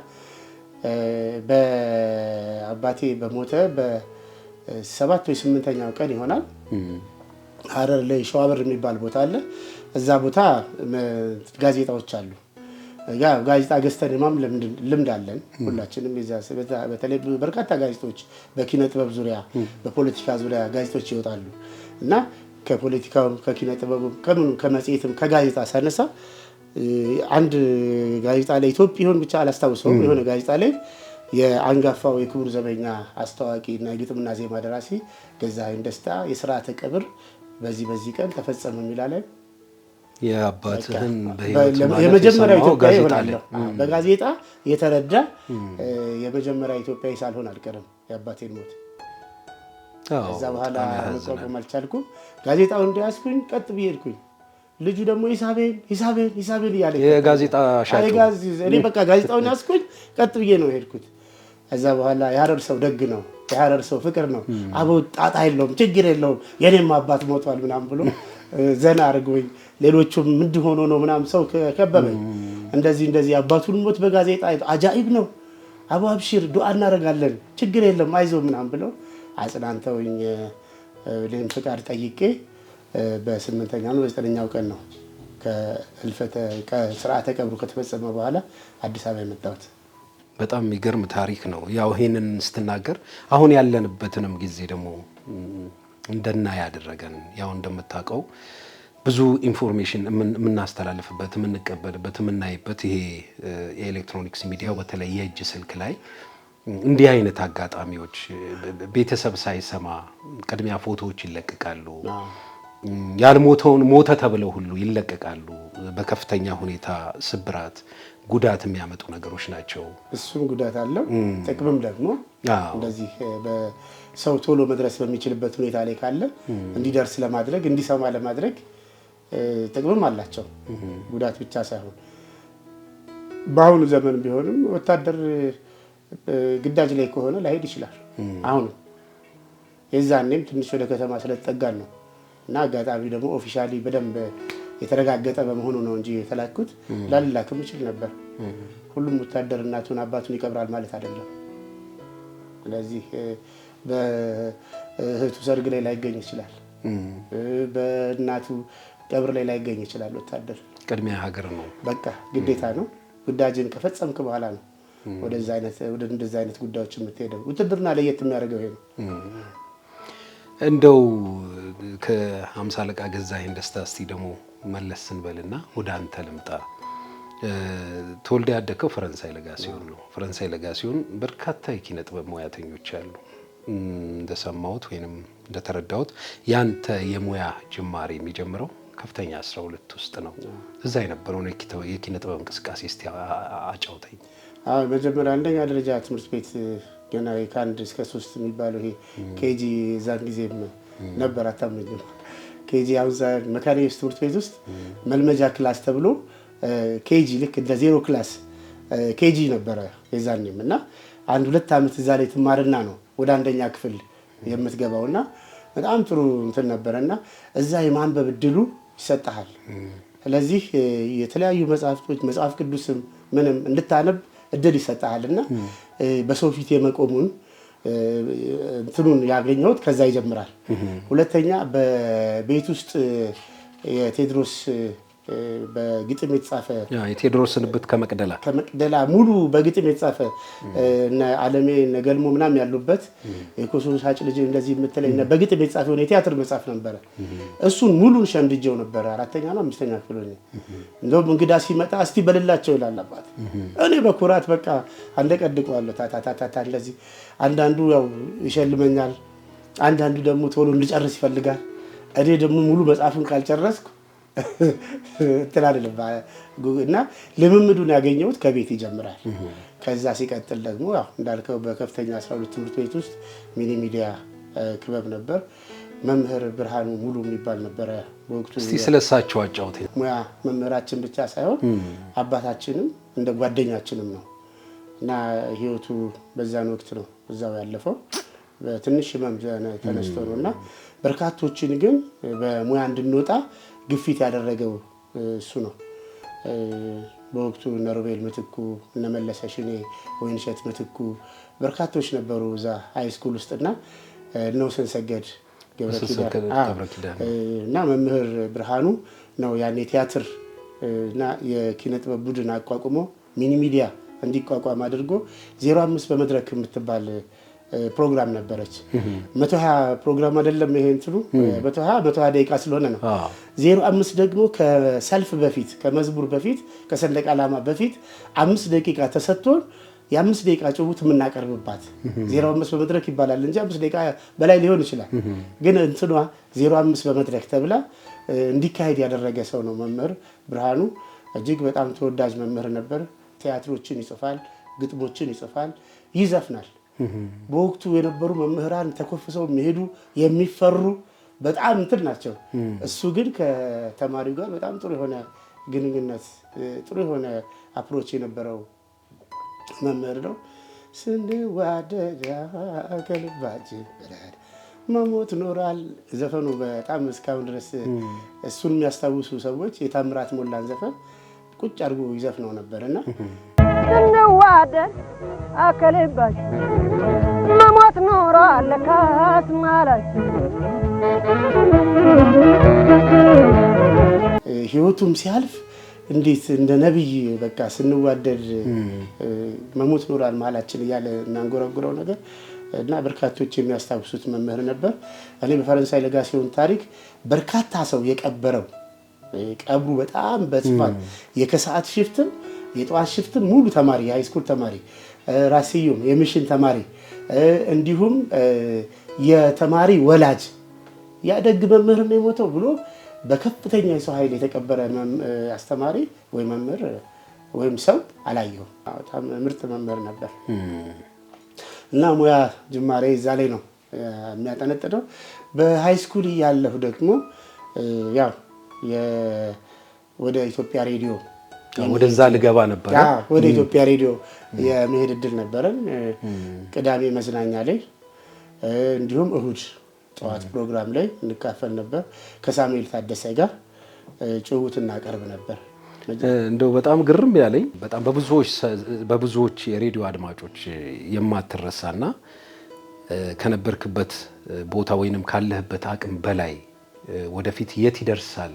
በአባቴ በሞተ በ7 ወይ 8ኛው ቀን ይሆናል ሀረር ላይ ሸዋበር የሚባል ቦታ አለ። እዛ ቦታ ጋዜጣዎች አሉ። ጋዜጣ ገዝተን የማም ልምድ አለን ሁላችንም። በተለይ በርካታ ጋዜጦች በኪነ ጥበብ ዙሪያ በፖለቲካ ዙሪያ ጋዜጦች ይወጣሉ እና ከፖለቲካውም ከኪነ ጥበቡም ከመጽሔትም ከጋዜጣ ሳነሳ አንድ ጋዜጣ ላይ ኢትዮጵያን ብቻ አላስታውሰውም። የሆነ ጋዜጣ ላይ የአንጋፋው የክቡር ዘበኛ አስተዋቂ እና የግጥምና ዜማ ደራሲ ገዛኸኝ ደስታ የሥርዓተ ቀብር በዚህ ቀን ተፈጸመ የሚላል የአባትህን የመጀመሪያው ኢትዮጵያዊ ይሆናለሁ በጋዜጣ የተረዳ የመጀመሪያ ኢትዮጵያዊ ሳልሆን አልቀርም የአባቴን ሞት። እዛ በኋላ መቋቋም አልቻልኩም። ጋዜጣውን እንደያዝኩኝ ቀጥ ብዬ ሄድኩኝ። ልጁ ደግሞ ሂሳቤን እያለ የጋዜጣ ሻጭ እኔ በቃ ጋዜጣውን ያዝኩኝ ቀጥ ብዬ ነው ሄድኩት። እዛ በኋላ የሀረር ሰው ደግ ነው፣ የሀረር ሰው ፍቅር ነው። አበው ጣጣ የለውም ችግር የለውም የኔም አባት ሞቷል ምናምን ብሎ ዘና አድርጎኝ ሌሎቹም ምንድን ሆኖ ነው ምናምን ሰው ከበበኝ። እንደዚህ አባቱን ሞት በጋዜጣ አጃኢብ ነው፣ አቡ አብሽር ዱዓ እናደርጋለን ችግር የለም አይዞህ ምናምን ብለው አጽናንተውኝ እኔም ፍቃድ ጠይቄ በ8ኛው ነው 9ኛው ቀን ነው ከስርዓተ ቀብሩ ከተፈጸመ በኋላ አዲስ አበባ የመጣሁት። በጣም የሚገርም ታሪክ ነው። ያው ይሄንን ስትናገር አሁን ያለንበትንም ጊዜ ደግሞ እንደናይ ያደረገን ያው እንደምታውቀው ብዙ ኢንፎርሜሽን የምናስተላልፍበት የምንቀበልበት የምናይበት ይሄ የኤሌክትሮኒክስ ሚዲያው በተለይ የእጅ ስልክ ላይ እንዲህ አይነት አጋጣሚዎች ቤተሰብ ሳይሰማ ቅድሚያ ፎቶዎች ይለቀቃሉ። ያልሞተውን ሞተ ተብለው ሁሉ ይለቀቃሉ። በከፍተኛ ሁኔታ ስብራት፣ ጉዳት የሚያመጡ ነገሮች ናቸው። እሱም ጉዳት አለው፣ ጥቅምም ደግሞ እንደዚህ በሰው ቶሎ መድረስ በሚችልበት ሁኔታ ላይ ካለ እንዲደርስ ለማድረግ እንዲሰማ ለማድረግ ጥቅምም አላቸው፣ ጉዳት ብቻ ሳይሆን። በአሁኑ ዘመን ቢሆንም ወታደር ግዳጅ ላይ ከሆነ ላይሄድ ይችላል። አሁን የዛኔም ትንሽ ወደ ከተማ ስለተጠጋን ነው እና አጋጣሚ ደግሞ ኦፊሻሊ በደንብ የተረጋገጠ በመሆኑ ነው እንጂ የተላኩት ላልላክም ይችል ነበር። ሁሉም ወታደር እናቱን አባቱን ይቀብራል ማለት አይደለም። ስለዚህ በእህቱ ሰርግ ላይ ላይገኝ ይችላል፣ በእናቱ ቀብር ላይ ላይገኝ ይችላል። ወታደር ቅድሚያ ሀገር ነው፣ በቃ ግዴታ ነው። ግዳጅን ከፈጸምክ በኋላ ነው ወደ እንደዚህ አይነት ጉዳዮች የምትሄደው። ውትድርና ለየት የሚያደርገው ይሄ ነው። እንደው ከ50 አለቃ ገዛኸኝ ደስታ እስቲ ደግሞ መለስ ስንበልና ወደ አንተ ልምጣ። ተወልደ ያደከው ፈረንሳይ ለጋሲዮን ነው። ፈረንሳይ ለጋሲዮን በርካታ የኪነ ጥበብ ሙያተኞች አሉ። እንደሰማሁት ወይንም እንደተረዳሁት ያንተ የሙያ ጅማሬ የሚጀምረው ከፍተኛ 12 ውስጥ ነው። እዛ የነበረውን የኪነ ጥበብ እንቅስቃሴ እስቲ አጫውተኝ። መጀመሪያ አንደኛ ደረጃ ትምህርት ቤት ገና ከ1 እስከ 3 የሚባለው ይሄ ኬጂ ዛን ጊዜም ነበር። አታምነኝም? ኬጂ አውዛን መካኒክስ ትምህርት ቤት ውስጥ መልመጃ ክላስ ተብሎ ኬጂ ልክ እንደ 0 ክላስ ኬጂ ነበረ የዛኔም እና 1-2 ዓመት እዛ ላይ ትማርና ነው ወደ አንደኛ ክፍል የምትገባውና በጣም ጥሩ እንትን ነበረና እዛ የማንበብ እድሉ ይሰጣል። ስለዚህ የተለያዩ መጽሐፍቶች መጽሐፍ ቅዱስም ምንም እንድታነብ እድል ይሰጣልና በሰው ፊት የመቆሙን እንትኑን ያገኘሁት ከዛ ይጀምራል። ሁለተኛ በቤት ውስጥ የቴዎድሮስ በግጥም የተጻፈ የቴዎድሮስን ብት ከመቅደላ ሙሉ በግጥም የተጻፈ እና ዓለሜ ነገልሞ ምናምን ያሉበት የኮሶ ሻጭ ልጅ እንደዚህ የምትለኝ በግጥም የተጻፈ የሆነ የቲያትር መጽሐፍ ነበረ። እሱን ሙሉን ሸምድጄው ነበረ 4ኛ ነው 5ኛ ክፍል ሆኜ። እንደውም እንግዳ ሲመጣ እስቲ በልላቸው ይላል አባት። እኔ በኩራት በቃ አንደቀድቀዋለሁ ታታታታ እንደዚህ። አንዳንዱ ያው ይሸልመኛል፣ አንዳንዱ ደግሞ ቶሎ እንድጨርስ ይፈልጋል። እኔ ደግሞ ሙሉ መጽሐፍን ካልጨረስኩ እንትን አይደለም እና ልምምዱን ያገኘሁት ከቤት ይጀምራል። ከዛ ሲቀጥል ደግሞ ያው እንዳልከው በከፍተኛ 12 ትምህርት ቤት ውስጥ ሚኒ ሚዲያ ክበብ ነበር። መምህር ብርሃኑ ሙሉ የሚባል ነበረ በወቅቱ። እስቲ ስለሳቸው አጫውተኝ። ሙያ መምህራችን ብቻ ሳይሆን አባታችንም እንደ ጓደኛችንም ነው እና ህይወቱ በዛን ወቅት ነው እዛው ያለፈው። በትንሽ ህመም ተነስቶ ነውና በርካቶችን ግን በሙያ እንድንወጣ ግፊት ያደረገው እሱ ነው። በወቅቱ እነ ሮቤል ምትኩ፣ እነ መለሰ ሽኔ፣ ወይንሸት ምትኩ በርካቶች ነበሩ እዛ ሃይ ስኩል ውስጥና ነው ሰንሰገድ ገብረኪዳን እና መምህር ብርሃኑ ነው ያኔ ቲያትር እና የኪነ ጥበብ ቡድን አቋቁሞ ሚኒ ሚዲያ እንዲቋቋም አድርጎ 05 በመድረክ የምትባል ፕሮግራም ነበረች። 120 ፕሮግራም አይደለም ይሄ እንትኑ 120 ደቂቃ ስለሆነ ነው። 05 ደግሞ ከሰልፍ በፊት ከመዝሙር በፊት ከሰንደቅ ዓላማ በፊት 5 ደቂቃ ተሰጥቶን የ5 ደቂቃ ጭውውት የምናቀርብባት 05 በመድረክ ይባላል እንጂ 5 ደቂቃ በላይ ሊሆን ይችላል። ግን እንትኗ 05 በመድረክ ተብላ እንዲካሄድ ያደረገ ሰው ነው መምህር ብርሃኑ። እጅግ በጣም ተወዳጅ መምህር ነበር። ቲያትሮችን ይጽፋል፣ ግጥሞችን ይጽፋል፣ ይዘፍናል። በወቅቱ የነበሩ መምህራን ተኮፍሰው የሚሄዱ የሚፈሩ በጣም እንትን ናቸው። እሱ ግን ከተማሪው ጋር በጣም ጥሩ የሆነ ግንኙነት ጥሩ የሆነ አፕሮች የነበረው መምህር ነው። ስንዋደድ ከልባችን መሞት ኖሯል ዘፈኑ በጣም እስካሁን ድረስ እሱን የሚያስታውሱ ሰዎች የታምራት ሞላን ዘፈን ቁጭ አድርጎ ይዘፍነው ነበርና ስንዋደድ ከልባችን መሞት ኖሯል ለካስ ማለት ህይወቱም ሲያልፍ እንዴት እንደ ነብይ በቃ ስንዋደድ መሞት ኖሯል ማላችን እያለ እናንጎራጉረው ነገር እና በርካቶች የሚያስታውሱት መምህር ነበር። እኔ በፈረንሳይ ለጋሲዮን ታሪክ በርካታ ሰው የቀበረው ቀብሩ በጣም በስፋት የከሰዓት ሽፍትም የጠዋት ሽፍትም ሙሉ ተማሪ የሃይስኩል ተማሪ ራስዩም የሚሽን ተማሪ እንዲሁም የተማሪ ወላጅ ያደግ መምህር ነው የሞተው ብሎ በከፍተኛ የሰው ኃይል የተቀበረ አስተማሪ ወይ መምህር ወይም ሰው አላየሁም። በጣም ምርጥ መምህር ነበር እና ሙያ ጅማሬ እዛ ላይ ነው የሚያጠነጥነው። በሃይ ስኩል ያለሁ ደግሞ ያው ወደ ኢትዮጵያ ሬዲዮ ወደዛ ልገባ ነበር። ወደ ኢትዮጵያ ሬዲዮ የመሄድ እድል ነበረን። ቅዳሜ መዝናኛ ላይ እንዲሁም እሁድ ጠዋት ፕሮግራም ላይ እንካፈል ነበር። ከሳሙኤል ታደሰ ጋር ጭውውት እናቀርብ ነበር። እንደው በጣም ግርም ያለኝ በጣም በብዙዎች የሬዲዮ አድማጮች የማትረሳና ከነበርክበት ቦታ ወይንም ካለህበት አቅም በላይ ወደፊት የት ይደርሳል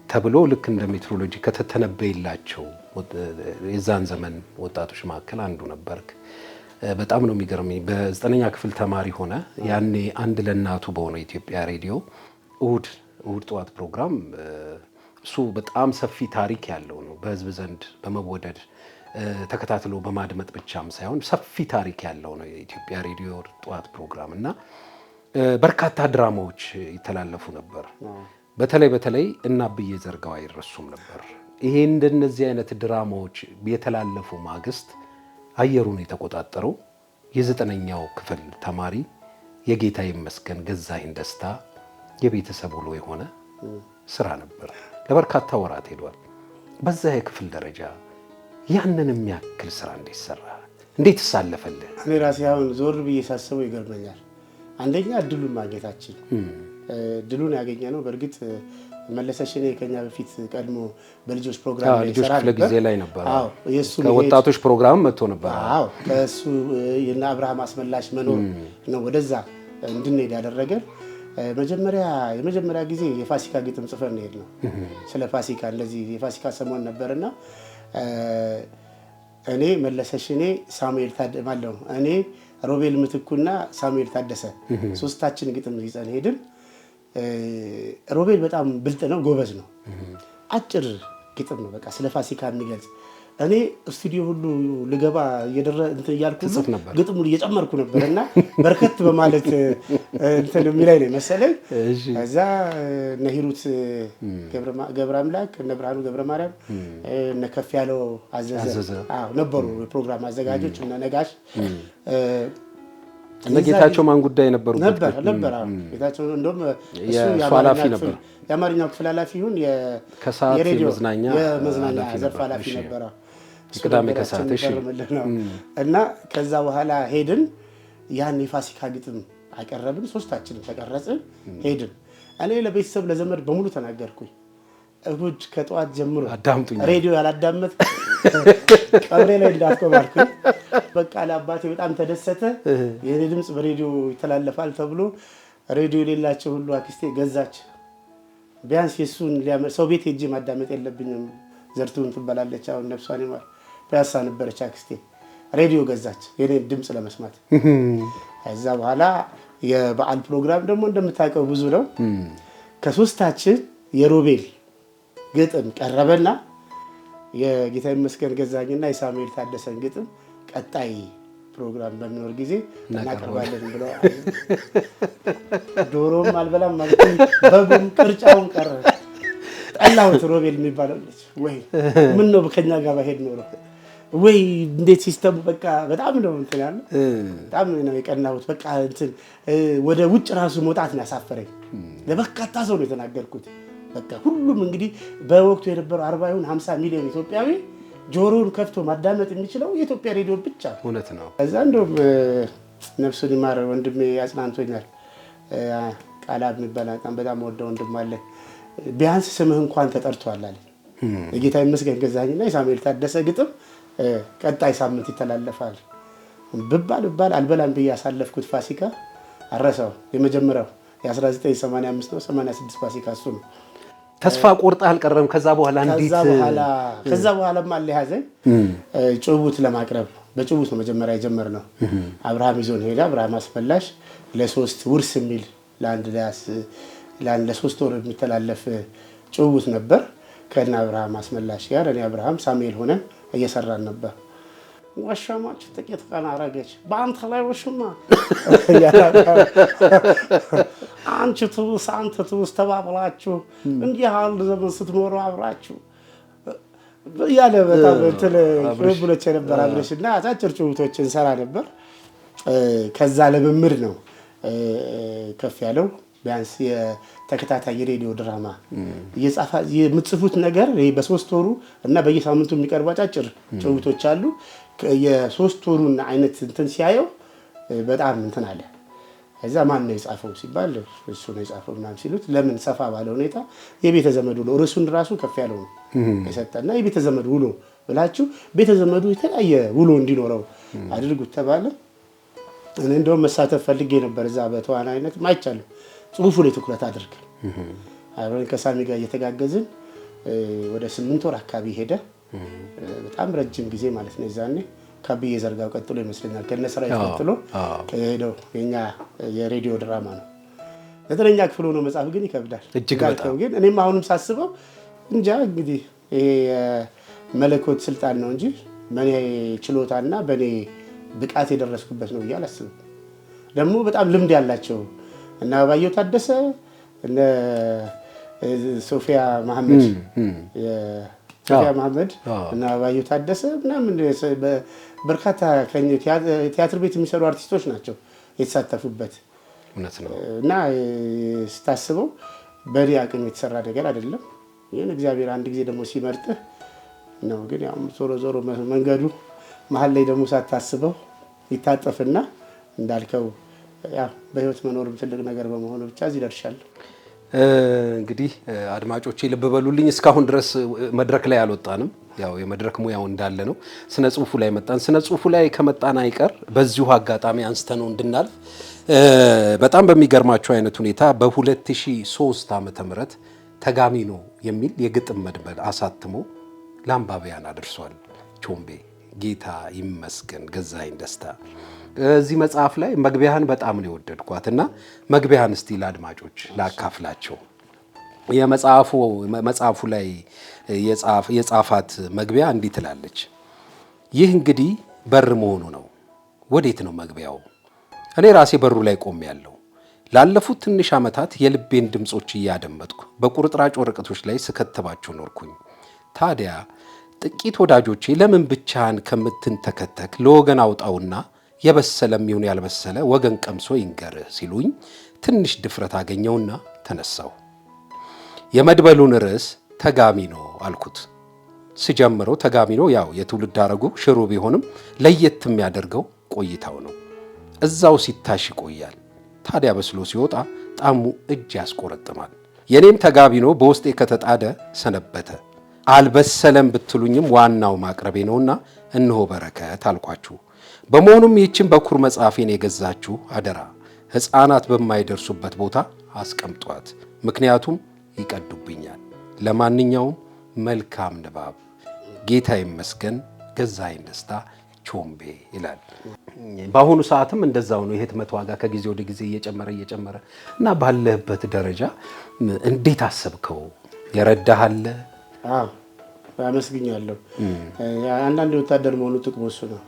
ተብሎ ልክ እንደ ሜትሮሎጂ ከተተነበየላቸው የዛን ዘመን ወጣቶች መካከል አንዱ ነበርክ። በጣም ነው የሚገርመኝ። በ9ኛ ክፍል ተማሪ ሆነ ያኔ አንድ ለእናቱ በሆነው ኢትዮጵያ ሬዲዮ እሁድ ጠዋት ፕሮግራም እሱ በጣም ሰፊ ታሪክ ያለው ነው። በህዝብ ዘንድ በመወደድ ተከታትሎ በማድመጥ ብቻም ሳይሆን ሰፊ ታሪክ ያለው ነው የኢትዮጵያ ሬዲዮ ጠዋት ፕሮግራም እና በርካታ ድራማዎች ይተላለፉ ነበር። በተለይ እና አብዬ ዘርጋው አይረሱም ነበር። ይሄ እንደነዚህ አይነት ድራማዎች የተላለፉ ማግስት አየሩን የተቆጣጠረው የ9ኛው ክፍል ተማሪ የጌታ ይመስገን ገዛኸኝ ደስታ የቤተሰብ ውሎ የሆነ ስራ ነበር። ለበርካታ ወራት ሄዷል። በዛ የክፍል ደረጃ ያንን የሚያክል ስራ እንዴት ሰራ? እንዴት ሳለፈልህ? እኔ ራሴ አሁን ዞር ብዬ ሳስበው ይገርመኛል። አንደኛ እድሉን ማግኘታችን ድሉን ያገኘ ነው። በእርግጥ መለሰ ሽኔ ከኛ በፊት ቀድሞ በልጆች ፕሮግራም ላይ ልጆች ክፍለ ጊዜ ላይ ነበር። አዎ የሱ ከወጣቶች ፕሮግራም መጥቶ ነበር። አዎ ከሱ የና አብርሃም አስመላሽ መኖር ነው ወደዛ እንድንሄድ ያደረገን። የመጀመሪያ ጊዜ የፋሲካ ግጥም ጽፈን ነው የሄድነው። ስለ ፋሲካ እንደዚህ የፋሲካ ሰሞን ነበርና እኔ መለሰ ሽኔ ሳሙኤል ታደማለው እኔ ሮቤል ምትኩና ሳሙኤል ታደሰ ሶስታችን ግጥም ይዘን ሄድን። ሮቤል በጣም ብልጥ ነው፣ ጎበዝ ነው። አጭር ግጥም ነው በቃ ስለ ፋሲካ የሚገልጽ እኔ ስቱዲዮ ሁሉ ልገባ እያልኩ ግጥሙ እየጨመርኩ ነበርና በርከት በማለት እንትን የሚላይ ነው መሰለኝ። ከዛ ነሂሩት ገብረ አምላክ እነ ብርሃኑ ገብረ ማርያም እነ ከፍ ያለው አዘዘ ነበሩ የፕሮግራም አዘጋጆች እና ነጋሽ ጌታቸው ማን ጉዳይ ነበሩ ነበር ጌታቸው እንደውም እሱ ኃላፊ ነበር የአማርኛው ክፍል ኃላፊ ይሁን የሬዲዮ የመዝናኛ ዘርፍ ኃላፊ ነበር። ቅዳሜ ከሰዓት እሺ እና ከዛ በኋላ ሄድን ያን የፋሲካ ግጥም አቀረብን። ሶስታችንም ተቀረጽን ሄድን። እኔ ለቤተሰብ ለዘመድ በሙሉ ተናገርኩኝ። እሁድ ከጠዋት ጀምሮ አዳምጡኝ ሬዲዮ ያላዳመጥ ቀብሬ ላይ እንዳትቆማልኩኝ። በቃ ለአባቴ በጣም ተደሰተ። የኔ ድምጽ በሬዲዮ ይተላለፋል ተብሎ ሬዲዮ የሌላቸው ሁሉ አክስቴ ገዛች። ቢያንስ የሱን ሰው ቤት ሄጄ ማዳመጥ የለብኝም። ዘርቱን ትበላለች አሁን ነፍሷን ይማር ፒያሳ ነበረች አክስቴ። ሬዲዮ ገዛች የኔ ድምጽ ለመስማት። ከዛ በኋላ የበዓል ፕሮግራም ደግሞ እንደምታውቀው ብዙ ነው። ከሶስታችን የሮቤል ግጥም ቀረበና የጌታ ይመስገን ገዛኝና የሳሙኤል ታደሰን ግጥም ቀጣይ ፕሮግራም በሚኖር ጊዜ እናቀርባለን ብለው ዶሮም አልበላም ማለት በጉም ቅርጫውን ቀረ። ጠላሁት ሮቤል የሚባለው ልጅ ወይ ምን ነው ከኛ ጋር ባሄድ ኖሮ ወይ እንዴት ሲስተሙ በቃ በጣም ነው እንትን ያለው በጣም ነው የቀናሁት። በቃ እንትን ወደ ውጭ ራሱ መውጣት ነው ያሳፈረኝ። ለበርካታ ሰው ነው የተናገርኩት። በቃ ሁሉም እንግዲህ በወቅቱ የነበረው 40 ይሁን 50 ሚሊዮን ኢትዮጵያዊ ጆሮውን ከፍቶ ማዳመጥ የሚችለው የኢትዮጵያ ሬዲዮ ብቻ እውነት ነው። ከዛ እንደውም ነፍሱን ይማር ወንድሜ ያጽናንቶኛል። ቃላብ የሚባል በጣም ወደው ወንድም አለ። ቢያንስ ስምህ እንኳን ተጠርቷል አለ። የጌታ ይመስገን ገዛኝና የሳሙኤል ታደሰ ግጥም ቀጣይ ሳምንት ይተላለፋል ብባል አልበላም ብዬ ያሳለፍኩት ፋሲካ አረሳው። የመጀመሪያው የ1985 ነው 86 ፋሲካ እሱ ነው። ተስፋ ቆርጣ አልቀረም። ከዛ በኋላ እንዴት ከዛ በኋላ ማለ ያዘኝ ጭውውት ለማቅረብ በጭውውት ነው መጀመሪያ የጀመርነው። አብርሃም ይዞን ሄደ። አብርሃም አስፈላሽ ለሶስት ውርስ የሚል ለሶስት ወር የሚተላለፍ ጭውውት ነበር ከና አብርሃም አስመላሽ ጋር እኔ አብርሃም ሳሙኤል ሆነን እየሰራን ነበር። ወሸማች ጥቂት ቀን አረገች በአንተ ላይ ወሽማ አንቺ ትውስ አንተ ትውስ ተባብላችሁ እንዲህ ያህል ዘመን ስትኖሩ አብራችሁ ያለ በጣም እንትን ቅብብሎች ነበር አብረሽና አጫጭር ጭውውቶችን እንሰራ ነበር። ከዛ ለምምድ ነው ከፍ ያለው ቢያንስ የተከታታይ የሬዲዮ ድራማ እየጻፋ የምትጽፉት ነገር በሶስት ወሩ እና በየሳምንቱ የሚቀርቡ አጫጭር ጭውውቶች አሉ። የሶስት ወሩን አይነት እንትን ሲያየው በጣም እንትን አለ። እዛ ማን ነው የጻፈው ሲባል እሱ ነው የጻፈው ምናምን ሲሉት ለምን ሰፋ ባለ ሁኔታ የቤተ ዘመድ ውሎ ርዕሱን ራሱ ከፍ ያለው ነው የሰጠና የቤተ ዘመድ ውሎ ብላችሁ ቤተ ዘመዱ የተለያየ ውሎ እንዲኖረው አድርጉት ተባለ። እኔ እንደውም መሳተፍ ፈልጌ ነበር እዛ በተዋናይነት ማይቻል ጽሁፉ ላይ ትኩረት አድርግ አብረን ከሳሚ ጋር እየተጋገዝን ወደ 8 ወር አካባቢ ሄደ። በጣም ረጅም ጊዜ ማለት ነው። ይዛኔ ከብዬ ዘርጋው ቀጥሎ ይመስለኛል ከነሰራ ይቀጥሎ ሄደው የኛ የሬዲዮ ድራማ ነው። 9ኛ ክፍል ሆኖ መጻፍ ግን ይከብዳል እጅግ በጣም ግን እኔም አሁንም ሳስበው እንጃ እንግዲህ ይሄ መለኮት ስልጣን ነው እንጂ በኔ ችሎታና በኔ ብቃት የደረስኩበት ነው ያላስብ። ደግሞ በጣም ልምድ ያላቸው እና አባየው ታደሰ እነ ሶፊያ መሐመድ እና አባየው ታደሰ ምናምን በርካታ ቲያትር ቤት የሚሰሩ አርቲስቶች ናቸው የተሳተፉበት። እውነት ነው እና ስታስበው በሪ አቅም የተሰራ ነገር አይደለም። ይሄን እግዚአብሔር አንድ ጊዜ ደግሞ ሲመርጥህ ነው። ግን ያው ዞሮ መንገዱ መሀል ላይ ደግሞ ሳታስበው ይታጠፍና እንዳልከው ያው በህይወት መኖርም ትልቅ ነገር በመሆኑ ብቻ እዚህ ደርሻለሁ። እንግዲህ አድማጮቼ ልብ በሉልኝ፣ እስካሁን ድረስ መድረክ ላይ አልወጣንም። ያው የመድረክ ሙያው እንዳለ ነው። ስነ ጽሁፉ ላይ መጣን። ስነ ጽሁፉ ላይ ከመጣን አይቀር በዚሁ አጋጣሚ አንስተነው እንድናልፍ በጣም በሚገርማቸው አይነት ሁኔታ በ2003 ዓመተ ምህረት ተጋሚኖ የሚል የግጥም መድበል አሳትሞ ለአንባቢያን አድርሷል። ቾምቤ ጌታ ይመስገን ገዛኸኝ ደስታ። እዚህ መጽሐፍ ላይ መግቢያህን በጣም ነው የወደድኳትና መግቢያህን እስቲ ለአድማጮች ላካፍላቸው። መጽሐፉ ላይ የጻፋት መግቢያ እንዲህ ትላለች። ይህ እንግዲህ በር መሆኑ ነው። ወዴት ነው መግቢያው? እኔ ራሴ በሩ ላይ ቆሜያለሁ። ላለፉት ትንሽ ዓመታት የልቤን ድምጾች እያደመጥኩ በቁርጥራጭ ወረቀቶች ላይ ስከትባቸው ኖርኩኝ። ታዲያ ጥቂት ወዳጆቼ ለምን ብቻህን ከምትንተከተክ ለወገን አውጣውና የበሰለም ይሁን ያልበሰለ ወገን ቀምሶ ይንገርህ ሲሉኝ ትንሽ ድፍረት አገኘውና ተነሳሁ። የመድበሉን ርዕስ ተጋሚኖ አልኩት። ስጀምረው ተጋሚኖ ያው የትውልድ ሐረጉ ሽሮ ቢሆንም ለየት የሚያደርገው ቆይታው ነው። እዛው ሲታሽ ይቆያል። ታዲያ በስሎ ሲወጣ ጣዕሙ እጅ ያስቆረጥማል። የኔም ተጋቢኖ በውስጤ ከተጣደ ሰነበተ። አልበሰለም ብትሉኝም ዋናው ማቅረቤ ነውና እነሆ በረከት አልኳችሁ። በመሆኑም ይህችን በኩር መጽሐፌን የገዛችሁ አደራ ሕፃናት በማይደርሱበት ቦታ አስቀምጧት፣ ምክንያቱም ይቀዱብኛል። ለማንኛውም መልካም ንባብ። ጌታ ይመስገን። ገዛኸኝ ደስታ ቾምቤ ይላል። በአሁኑ ሰዓትም እንደዛው ነው። የህትመት ዋጋ ከጊዜ ወደ ጊዜ እየጨመረ እና ባለህበት ደረጃ እንዴት አሰብከው? የረዳሃለ? አዎ አመስግኛለሁ። አንዳንድ የወታደር መሆኑ ጥቅሙ እሱ ነው።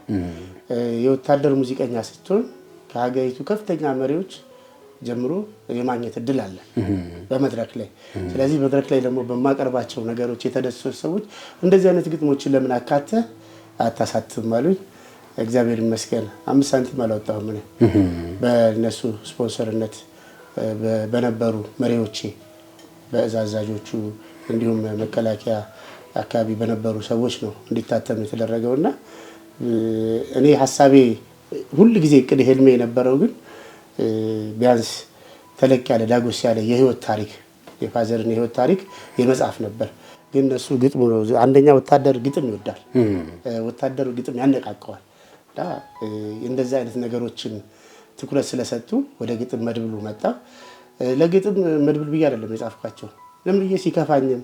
የወታደር ሙዚቀኛ ስትሆን ከሀገሪቱ ከፍተኛ መሪዎች ጀምሮ የማግኘት እድል አለ በመድረክ ላይ። ስለዚህ መድረክ ላይ ደግሞ በማቀርባቸው ነገሮች የተደሰቱ ሰዎች እንደዚህ አይነት ግጥሞችን ለምን አካተህ አታሳትም አሉኝ። እግዚአብሔር ይመስገን 5 ሳንቲም አላወጣሁም። እኔ በእነሱ ስፖንሰርነት በነበሩ መሪዎቼ፣ በአዛዦቹ እንዲሁም መከላከያ አካባቢ በነበሩ ሰዎች ነው እንዲታተም የተደረገውና እኔ ሐሳቤ ሁሉ ጊዜ እቅድ ህልሜ የነበረው ግን ቢያንስ ተለቅ ያለ ዳጎስ ያለ የህይወት ታሪክ የፋዘርን የህይወት ታሪክ የመጽሐፍ ነበር። ግን እሱ ግጥሙ ነው። አንደኛ ወታደር ግጥም ይወዳል። ወታደሩ ግጥም ያነቃቀዋል። እንደዚህ አይነት ነገሮችን ትኩረት ስለሰጡ ወደ ግጥም መድብሉ መጣ። ለግጥም መድብል ብዬ አይደለም የጻፍኳቸው። ለምን ብዬ ሲከፋኝም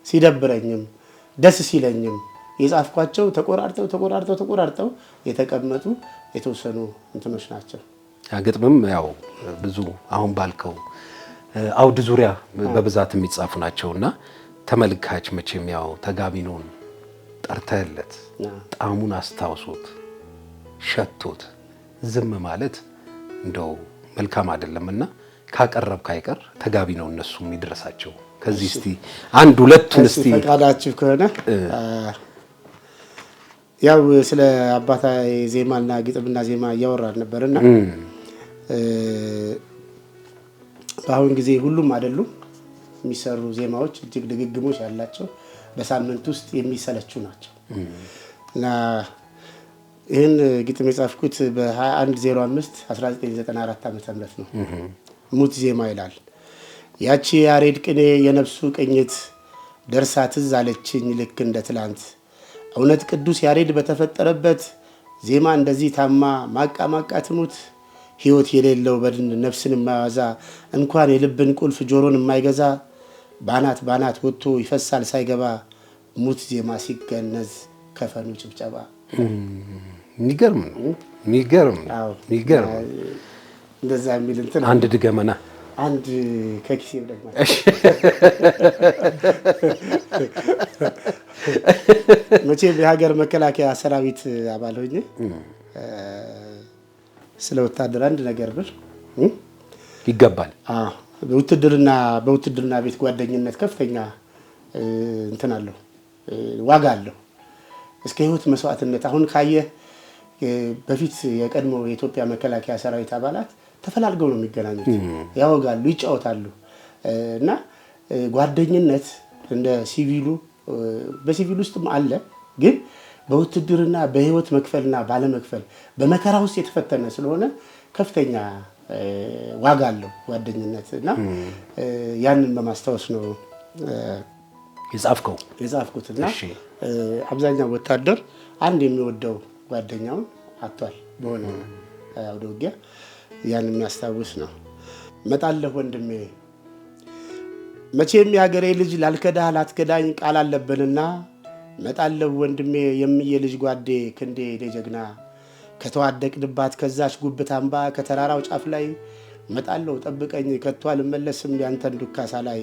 ሲደብረኝም ደስ ሲለኝም የጻፍኳቸው ተቆራርጠው የተቀመጡ የተወሰኑ እንትኖች ናቸው። ግጥምም ያው ብዙ አሁን ባልከው አውድ ዙሪያ በብዛት የሚጻፉ ናቸውና ተመልካች መቼም ያው ተጋቢኖን ጠርተህለት ጣዕሙን አስታውሶት ሸቶት ዝም ማለት እንደው መልካም አይደለምና ካቀረብክ አይቀር ተጋቢኖ እነሱ የሚደርሳቸው ከዚህ እስቲ አንድ ሁለቱን እስቲ ፈቃዳችሁ ከሆነ ያው ስለ አባታዊ ዜማና ግጥምና ዜማ እያወራን ነበርና በአሁን ጊዜ ሁሉም አይደሉም የሚሰሩ ዜማዎች እጅግ ድግግሞች ያላቸው በሳምንት ውስጥ የሚሰለቹ ናቸው እና ይህን ግጥም የጻፍኩት በ2105 1994 ዓ.ም ነው። ሙት ዜማ ይላል። ያቺ ያሬድ ቅኔ የነፍሱ ቅኝት ደርሳ ትዝ አለችኝ ልክ እንደ ትላንት። እውነት ቅዱስ ያሬድ በተፈጠረበት ዜማ እንደዚህ ታማ ማቃ ትሙት። ሕይወት የሌለው በድን ነፍስን የማያዋዛ እንኳን የልብን ቁልፍ ጆሮን የማይገዛ ባናት ወጥቶ ይፈሳል ሳይገባ ሙት ዜማ ሲገነዝ ከፈኑ ጭብጨባ። የሚገርም እንደዛ የሚል እንትን አንድ ድገመና አንድ ከኪሴ ደግሞ መቼም የሀገር መከላከያ ሰራዊት አባል ሆኜ ስለ ወታደር አንድ ነገር ብል ይገባል። በውትድርና ቤት ጓደኝነት ከፍተኛ እንትን አለው፣ ዋጋ አለው እስከ ህይወት መስዋዕትነት። አሁን ካየ በፊት የቀድሞ የኢትዮጵያ መከላከያ ሰራዊት አባላት ተፈላልገው ነው የሚገናኙት፣ ያወጋሉ፣ ይጫወታሉ እና ጓደኝነት እንደ ሲቪሉ በሲቪል ውስጥም አለ። ግን በውትድርና በህይወት መክፈልና ባለመክፈል በመከራ ውስጥ የተፈተነ ስለሆነ ከፍተኛ ዋጋ አለው ጓደኝነት እና ያንን በማስታወስ ነው የጻፍኩትና አብዛኛው ወታደር አንድ የሚወደው ጓደኛውን አጥቷል በሆነ አውደ ውጊያ። ያን የሚያስታውስ ነው። መጣለህ ወንድሜ መቼም የሀገሬ ልጅ ላልከዳህ ላትከዳኝ ቃል አለብንና፣ መጣለህ ወንድሜ የምዬ ልጅ ጓዴ ክንዴ ጀግና፣ ከተዋደቅንባት ከዛች ጉብት አምባ ከተራራው ጫፍ ላይ፣ መጣለሁ ጠብቀኝ ከቶ አልመለስም ያንተን ዱካሳ ላይ፣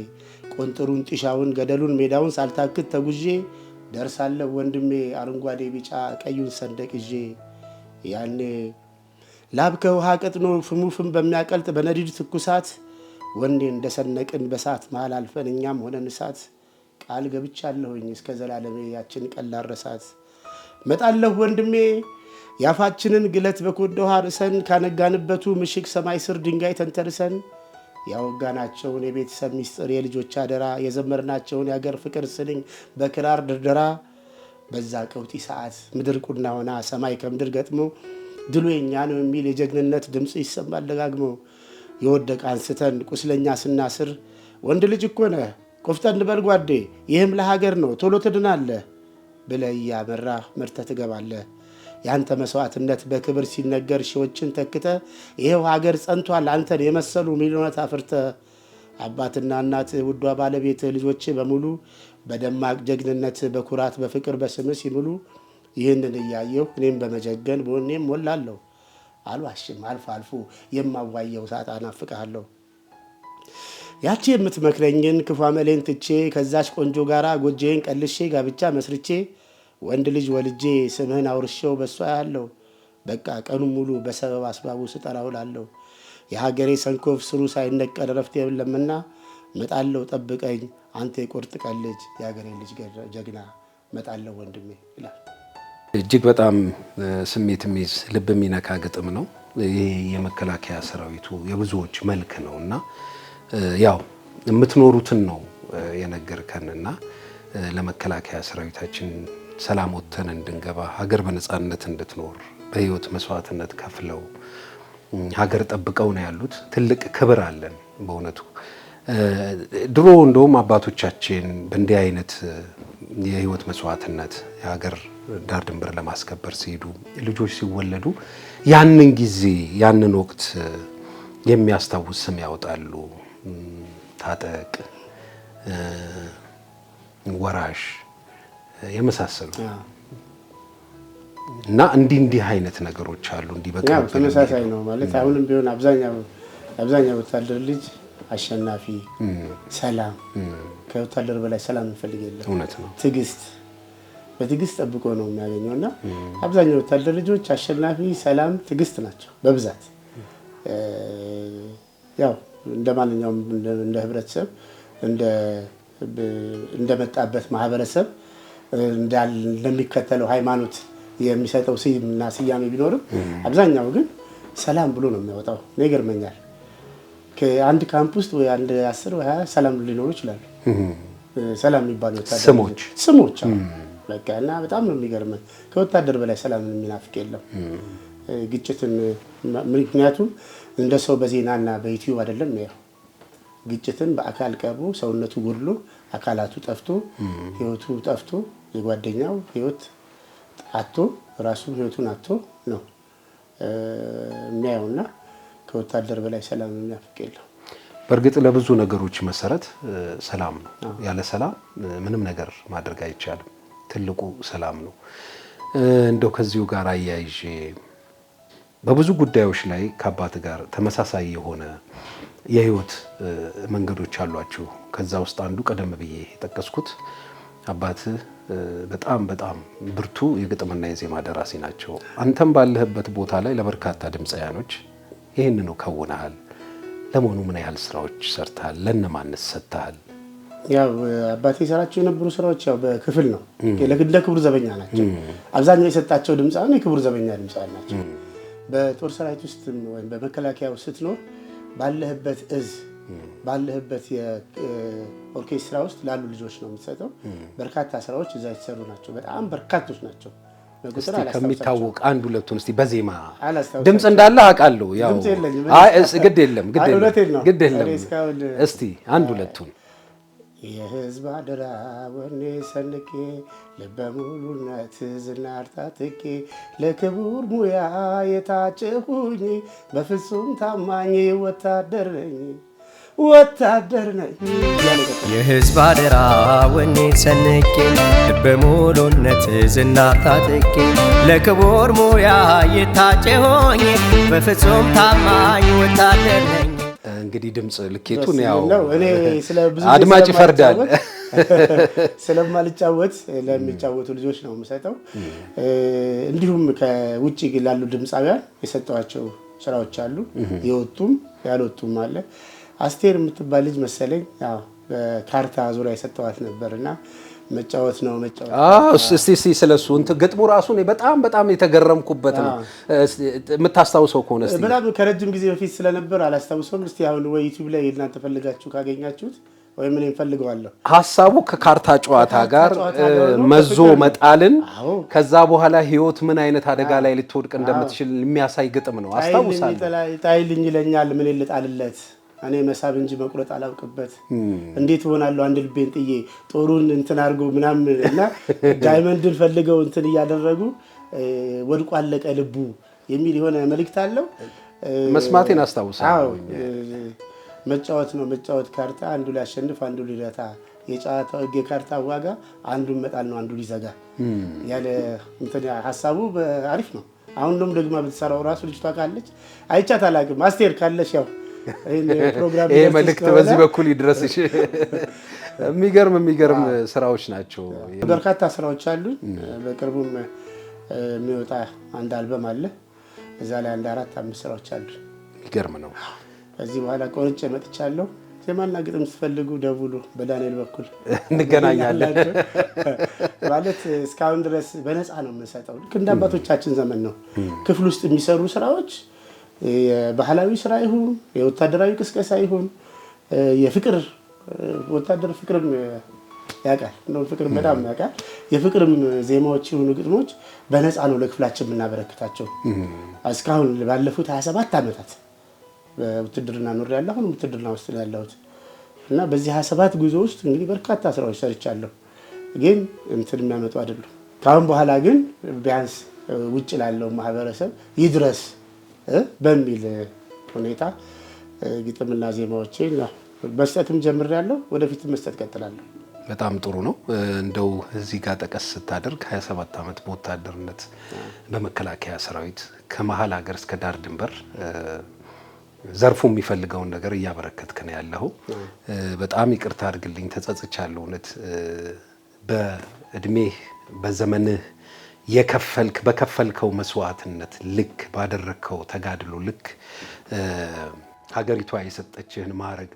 ቆንጥሩን ጢሻውን ገደሉን ሜዳውን ሳልታክት ተጉዤ ደርሳለሁ ወንድሜ አረንጓዴ ቢጫ ቀዩን ሰንደቅ ይዤ ያኔ ላብ ከውሃ ቀጥኖ ፍሙፍም በሚያቀልጥ በነዲድ ትኩሳት ወንዴ እንደሰነቅን በሳት መሃል አልፈን እኛም ሆነን እሳት ቃል ገብቻለሁኝ እስከ ዘላለሜ ያችን ቀላል ረሳት መጣለሁ ወንድሜ ያፋችንን ግለት በኮዶሃ ርሰን ካነጋንበቱ ምሽግ ሰማይ ስር ድንጋይ ተንተርሰን ያወጋናቸውን የቤተሰብ ሚስጥር የልጆች አደራ የዘመርናቸውን ያገር ፍቅር ስንኝ በክራር ድርደራ በዛ ቀውጢ ሰዓት ምድር ቁና ሆና ሰማይ ከምድር ገጥሞ ድሉ የኛ ነው የሚል የጀግንነት ድምጽ ይሰማል ደጋግሞ የወደቀ አንስተን ቁስለኛ ስናስር ወንድ ልጅ እኮ ነህ ቆፍጠን በል ጓዴ ይህም ለሀገር ነው ቶሎ ትድናለህ ብለህ ያመራህ መርተህ ትገባለህ ያንተ መስዋዕትነት በክብር ሲነገር ሺዎችን ተክተ ይሄው ሀገር ጸንቷል አንተን የመሰሉ ሚሊዮናት አፍርተ አባትና እናት ውዷ ባለቤት ልጆች በሙሉ በደማቅ ጀግንነት በኩራት በፍቅር በስም ሲሙሉ ይህንን እያየሁ እኔም በመጀገን በእኔም ሞላለሁ አልዋሽም አልፎ አልፎ የማዋየው ሰዓት አናፍቃለሁ ያቺ የምትመክረኝን ክፉ አመሌን ትቼ ከዛች ቆንጆ ጋራ ጎጄን ቀልሼ ጋብቻ መስርቼ ወንድ ልጅ ወልጄ ስምህን አውርሼው በሷ ያለው በቃ ቀኑ ሙሉ በሰበብ አስባቡ ስጠራውላለሁ የሀገሬ ሰንኮፍ ስሩ ሳይነቀል ረፍት የለምና መጣለው ጠብቀኝ አንተ የቁርጥ ቀን ልጅ የሀገሬ ልጅ ጀግና መጣለው ወንድሜ ይላል እጅግ በጣም ስሜት የሚይዝ ልብ የሚነካ ግጥም ነው ይሄ የመከላከያ ሰራዊቱ የብዙዎች መልክ ነውና ያው የምትኖሩትን ነው የነገርከንና ለመከላከያ ሰራዊታችን ሰላም ወተን እንድንገባ ሀገር በነጻነት እንድትኖር በህይወት መስዋዕትነት ከፍለው ሀገር ጠብቀው ነው ያሉት ትልቅ ክብር አለን በእውነቱ ድሮ እንደውም አባቶቻችን በእንዲህ አይነት የህይወት መስዋዕትነት የሀገር ዳር ድንበር ለማስከበር ሲሄዱ ልጆች ሲወለዱ ያንን ጊዜ ያንን ወቅት የሚያስታውስ ስም ያወጣሉ ታጠቅ ወራሽ የመሳሰሉ እና እንዲህ አይነት ነገሮች አሉ እንዲህ በቃ ተመሳሳይ ነው ማለት አሁንም ቢሆን አብዛኛው ወታደር ልጅ አሸናፊ ሰላም ከወታደር በላይ ሰላም እንፈልግ የለም እውነት ነው ትግስት በትግስት ጠብቆ ነው የሚያገኘውና አብዛኛው ወታደር ልጆች አሸናፊ ሰላም ትግስት ናቸው በብዛት ያው እንደማንኛውም እንደ ህብረተሰብ እንደመጣበት ማህበረሰብ እንደሚከተለው ሃይማኖት የሚሰጠው ስምና ስያሜ ቢኖርም አብዛኛው ግን ሰላም ብሎ ነው የሚያወጣው ነገርመኛል ከአንድ ካምፕ ውስጥ ወይ አንድ 10 ወይ 20 ሰላም ሊኖሩ ይችላል ሰላም የሚባሉ ስሞች በቃ እና በጣም ነው የሚገርመኝ ከወታደር በላይ ሰላም የሚናፍቅ የለም ግጭትን ምክንያቱም እንደ ሰው በዜናና በዩቲዩብ አይደለም ነው ግጭትን በአካል ቀርቦ ሰውነቱ ጎድሎ አካላቱ ጠፍቶ ህይወቱ ጠፍቶ የጓደኛው ህይወት አጥቶ ራሱ ህይወቱን አጥቶ ነው የሚያየውና ከወታደር በላይ ሰላም የሚናፍቅ የለም በእርግጥ ለብዙ ነገሮች መሰረት ሰላም ነው ያለ ሰላም ምንም ነገር ማድረግ አይቻልም ትልቁ ሰላም ነው እንደው ከዚሁ ጋር አያይዤ በብዙ ጉዳዮች ላይ ከአባት ጋር ተመሳሳይ የሆነ የህይወት መንገዶች አሏችሁ ከዛ ውስጥ አንዱ ቀደም ብዬ ተጠቀስኩት አባት በጣም ብርቱ የግጥምና የዜማ ደራሲ ናቸው አንተም ባለህበት ቦታ ላይ ለበርካታ ድምጻያኖች ይሄንን ነው ከውናል ለሞኑ ምን ያህል ስራዎች ሰርታል ለነማንስ ሰጣል ያው አባቴ ሰራቸው የነበሩ ስራዎች ያው በክፍል ነው ለክብር ዘበኛ ናቸው አብዛኛው የሰጣቸው ድምጻን የክብር ዘበኛ ድምጻን ናቸው በጦር ሰራዊት ውስጥ ወይ በመከላከያው ስትኖር ባለህበት ባለህበት የኦርኬስትራ ውስጥ ላሉ ልጆች ነው የምትሰጠው በርካታ ስራዎች እዛ የተሰሩ ናቸው በጣም በርካቶች ናቸው እስቲ ከሚታወቅ አንድ ሁለቱን እስቲ በዜማ ድምጽ እንዳለ አቃለሁ ያው ግድ የለም እስቲ አንድ ሁለቱን የህዝብ አደራ ወኔ ሰንቄ ለበሙሉነት ዝናር ታጥቄ ለክቡር ሙያ የታጨሁኝ በፍጹም ታማኝ ወታደር ነኝ የህዝብ አደራ ወኔ ሰንቄ በሙሉነት ዝናር ታጥቄ ለክቡር ሙያ የታጨሁኝ በፍጹም ታማኝ ወታደር ነኝ እንግዲህ ድምጽ ልኬቱን ያው እኔ ስለ ብዙ አድማጭ ይፈርዳል ስለማልጫወት ለሚጫወቱ ልጆች ነው የምሰጠው። እንዲሁም ከውጪ ላሉ ድምጻውያን የሰጠዋቸው ስራዎች አሉ፣ የወጡም ያልወጡም አለ። አስቴር የምትባል ልጅ መሰለኝ ያው በካርታ ዙሪያ የሰጠዋት ነበርና መጫወት ነው። እስቲ ስለሱ እንት ግጥሙ ራሱ ነው በጣም የተገረምኩበት ነው። የምታስታውሰው ከሆነ እስቲ በጣም ከረጅም ጊዜ በፊት ስለነበር አላስታውሰውም። እስቲ አሁን ወይ ዩቲዩብ ላይ እናንተ ፈልጋችሁ ካገኛችሁት ወይ ምን እንፈልገዋለሁ። ሐሳቡ ከካርታ ጨዋታ ጋር መዞ መጣልን ከዛ በኋላ ህይወት ምን አይነት አደጋ ላይ ልትወድቅ እንደምትችል የሚያሳይ ግጥም ነው። አስታውሳለሁ። ጣይልኝ ይለኛል ምን ልጣልለት እኔ መሳብ እንጂ መቁረጥ አላውቅበት እንዴት ሆናለሁ አንድ ልቤን ጥዬ ጦሩን እንትን አድርጎ ምናምን እና ዳይመንድን ፈልገው እንትን እያደረጉ ወድቆ አለቀ ልቡ የሚል የሆነ መልእክት አለው። መስማቴን አስታውሳለሁ። መጫወት ነው መጫወት ካርታ አንዱ ሊያሸንፍ አንዱ ሊረታ የጨዋታው ህግ ካርታ ዋጋ አንዱን መጣል ነው አንዱ ሊዘጋ ያለ እንትን ሐሳቡ አሪፍ ነው። አሁን ደግሞ ብትሰራው ራሱ ልጅቷ ካለች አይቻት አላውቅም። አስቴር ካለሽ ያው ይሄ መልእክት በዚህ በኩል ይድረስሽ። የሚገርም ስራዎች ናቸው። በርካታ ስራዎች አሉ። በቅርቡም የሚወጣ አንድ አልበም አለ። እዛ ላይ አንድ 4-5 ስራዎች አሉ። የሚገርም ነው። ከዚህ በኋላ ቆርጬ መጥቻለሁ። ዜማና ግጥም ስትፈልጉ ደውሉ። በዳንኤል በኩል እንገናኛለን። ማለት እስካሁን ድረስ በነፃ ነው የምንሰጠው። ልክ እንደ አባቶቻችን ዘመን ነው። ክፍል ውስጥ የሚሰሩ ስራዎች የባህላዊ ስራ ይሁን የወታደራዊ ቅስቀሳ ይሁን የፍቅር ወታደር ፍቅርም ያውቃል ነው ፍቅር በጣም ያውቃል። የፍቅርም ዜማዎች ይሁኑ ግጥሞች በነፃ ነው ለክፍላችን የምናበረክታቸው። እስካሁን ባለፉት 27 ዓመታት በውትድርና ኖር ያለው አሁን ውትድርና ውስጥ ያለሁት እና በዚህ 27 ጉዞ ውስጥ እንግዲህ በርካታ ስራዎች ሰርቻለሁ። ግን እንትን የሚያመጡ አይደሉም። ካሁን በኋላ ግን ቢያንስ ውጭ ላለው ማህበረሰብ ይድረስ በሚል ሁኔታ ግጥምና ዜማዎችን መስጠትም ጀምሬያለሁ። ወደፊት መስጠት ቀጥላለሁ። በጣም ጥሩ ነው። እንደው እዚህ ጋር ጠቀስ ስታደርግ 27 ዓመት በወታደርነት በመከላከያ ሰራዊት ከመሃል ሀገር እስከ ዳር ድንበር ዘርፉ የሚፈልገውን ነገር እያበረከትክ ነው ያለው። በጣም ይቅርታ አድርግልኝ ተጸጽቻለሁ። እውነት በእድሜህ በዘመንህ በከፈልከው መስዋዕትነት ልክ ባደረከው ተጋድሎ ልክ ሀገሪቷ የሰጠችህን ማዕረግ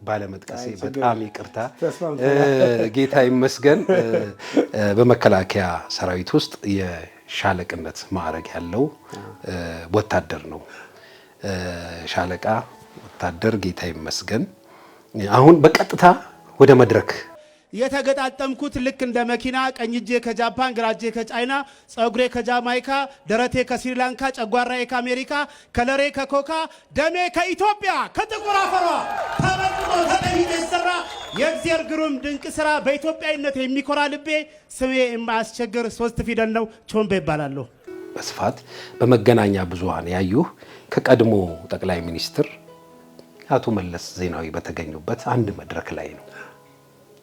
ባለመጥቀሴ በጣም ይቅርታ። ጌታ ይመስገን። በመከላከያ ሰራዊት ውስጥ የሻለቅነት ማዕረግ ያለው ወታደር ነው። ሻለቃ ወታደር ጌታ ይመስገን። አሁን በቀጥታ ወደ መድረክ የተገጣጠምኩት ልክ እንደ መኪና ቀኝ እጄ ከጃፓን ግራ እጄ ከቻይና ጸጉሬ ከጃማይካ ደረቴ ከስሪላንካ ጨጓራዬ ከአሜሪካ ከለሬ ከኮካ ደሜ ከኢትዮጵያ ከጥቁር አፈሯ ተበጥቶ ተጠይቄ የተሰራ የእግዚአብሔር ግሩም ድንቅ ስራ በኢትዮጵያዊነት የሚኮራ ልቤ ስሜ የማያስቸግር 3 ፊደል ነው። ቾምቤ ይባላለሁ። በስፋት በመገናኛ ብዙሃን ያዩህ ከቀድሞ ጠቅላይ ሚኒስትር አቶ መለስ ዜናዊ በተገኙበት አንድ መድረክ ላይ ነው።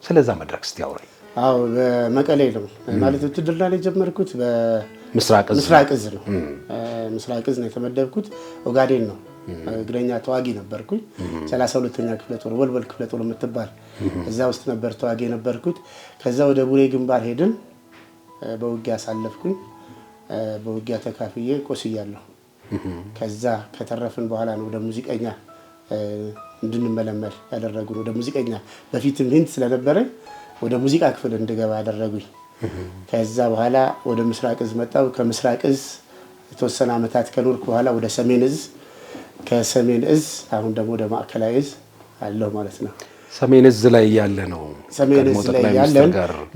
ስለዛ መድረክ እስቲ አውራኝ። አዎ በመቀሌ ነው ማለት ውትድርና ላይ ጀመርኩት። በምስራቅ እዝ ነው። ምስራቅ እዝ ነው የተመደብኩት። ኦጋዴን ነው። እግረኛ ተዋጊ ነበርኩኝ። 32ኛ ክፍለ ጦር ወልወል ክፍለ ጦር የምትባል እዛ ውስጥ ነበር ተዋጊ ነበርኩት። ከዛ ወደ ቡሬ ግንባር ሄድን። በውጊያ አሳለፍኩኝ። በውጊያ ተካፍዬ ቆስያለሁ። ከዛ ከተረፍን በኋላ ነው ወደ ሙዚቀኛ እንድንመለመል ያደረጉን። ወደ ሙዚቀኛ በፊትም ሂንት ስለነበረ ወደ ሙዚቃ ክፍል እንድገባ ያደረጉኝ። ከዛ በኋላ ወደ ምስራቅ እዝ መጣሁ። ከምስራቅ እዝ የተወሰነ ዓመታት ከኖርኩ በኋላ ወደ ሰሜን እዝ፣ ከሰሜን እዝ አሁን ደግሞ ወደ ማዕከላዊ እዝ አለሁ ማለት ነው። ሰሜን እዝ ላይ ያለ ነው። ሰሜን እዝ ላይ ያለን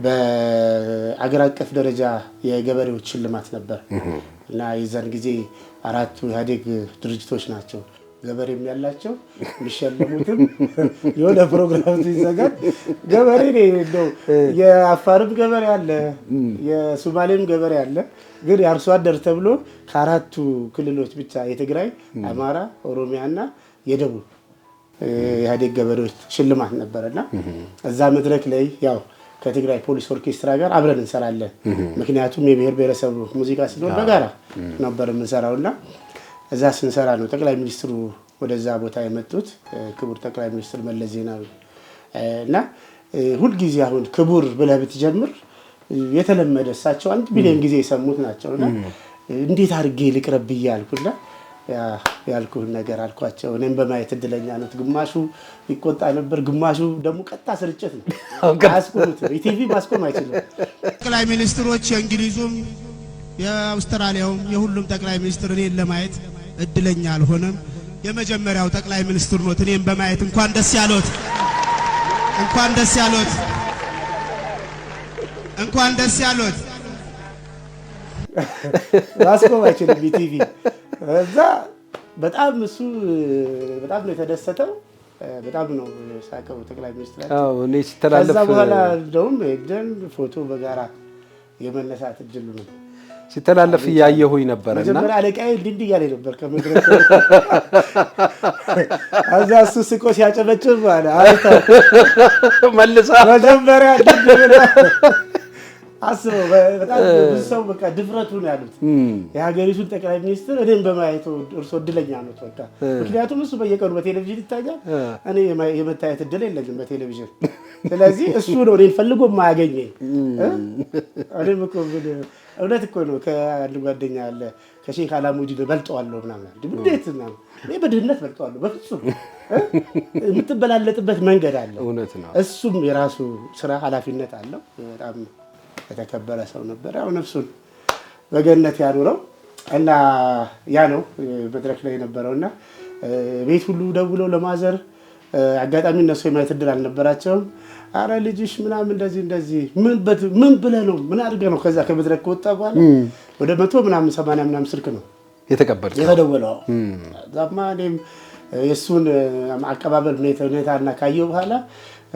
በአገር አቀፍ ደረጃ የገበሬዎች ሽልማት ነበር እና የዛን ጊዜ 4 ኢህአዴግ ድርጅቶች ናቸው ገበሬም ያላቸው የሚሸለሙትም የሆነ ፕሮግራም ሲዘጋጅ ገበሬ ነው። የአፋርም ገበሬ አለ፣ የሶማሌም ገበሬ አለ። ግን የአርሶ አደር ተብሎ ከ4ቱ ክልሎች ብቻ የትግራይ፣ አማራ፣ ኦሮሚያና የደቡብ ኢህአዴግ ገበሬዎች ሽልማት ነበርና እዛ መድረክ ላይ ያው ከትግራይ ፖሊስ ኦርኬስትራ ጋር አብረን እንሰራለን። ምክንያቱም የብሔር ብሔረሰብ ሙዚቃ ሲኖር በጋራ ነበር የምንሰራውና እዛ ስንሰራ ነው ጠቅላይ ሚኒስትሩ ወደዛ ቦታ የመጡት ክቡር ጠቅላይ ሚኒስትር መለስ ዜናዊ እና ሁሉ ጊዜ አሁን ክቡር ብለህ ብትጀምር የተለመደ እሳቸው 1 ቢሊዮን ጊዜ የሰሙት ናቸውና እንዴት አድርጌ ልቅረብ ይያልኩና ያልኩህን ነገር አልኳቸው። እኔም በማየት እድለኛ ነው። ግማሹ ይቆጣ ነበር፣ ግማሹ ደግሞ ቀጥታ ስርጭት ነው። አስቆሙት። ኢቲቪ ማስቆም አይችልም። ጠቅላይ ሚኒስትሮች የእንግሊዙም የአውስትራሊያውም የሁሉም ጠቅላይ ሚኒስትር እኔን ለማየት እድለኛ አልሆነም። የመጀመሪያው ጠቅላይ ሚኒስትር ነው። እኔም በማየት እንኳን ደስ ያሎት፣ እንኳን ደስ ያሎት፣ እንኳን ደስ ያሎት። ማስቆም አይችልም ኢቲቪ። እዛ በጣም እሱ በጣም ነው የተደሰተው። በጣም ነው ሳቀው ጠቅላይ ሚኒስትር። እኔ ሲተላለፍ ከዛ በኋላ እንደውም ሄደን ፎቶ በጋራ የመነሳት እድሉ ነው ሲተላለፍ ያየሁኝ ነበርና መጀመሪያ አለቃዬ እንዲህ እያለኝ ነበር ከመድረክ አዛ እሱ ስቆ ሲያጨበጭብ ማለት አይታ መልሳ መጀመሪያ አስበው በጣም ብዙ ሰው በቃ ድፍረቱ ነው ያሉት የሀገሪቱን ጠቅላይ ሚኒስትር እኔን በማየት እርሶ እድለኛ ነው ተወጣ። ምክንያቱም እሱ በየቀኑ በቴሌቪዥን ይታያል፣ እኔ የመታየት እድል የለኝም በቴሌቪዥን። ስለዚህ እሱ ነው እኔን ፈልጎ የማያገኘኝ። እኔም እኮ እውነት እኮ ነው ከአንድ ጓደኛ አለ ከሼክ አላሙዲን በልጠዋለሁ ምናምን እንዴት ነው እኔ በድህነት በልጠዋለሁ በፍጹም የምትበላለጥበት መንገድ አለ። እውነት ነው። እሱም የራሱ ስራ ኃላፊነት አለው። በጣም የተከበረ ሰው ነበር። ያው ነፍሱን በገነት ያኑረው እና ያ ነው መድረክ ላይ የነበረውና ቤት ሁሉ ደውለው ለማዘር አጋጣሚ እነሱ የማየት እድል አልነበራቸውም። አረ ልጅሽ ምናምን እንደዚህ ምን ብለህ ነው ምን አድርገህ ነው ከዛ ከመድረክ ከወጣ በኋላ ወደ 100 ምናምን 80 ምናምን ስልክ ነው የተደወለው። ዛማ እኔም የእሱን አቀባበል ሁኔታና ካየሁ በኋላ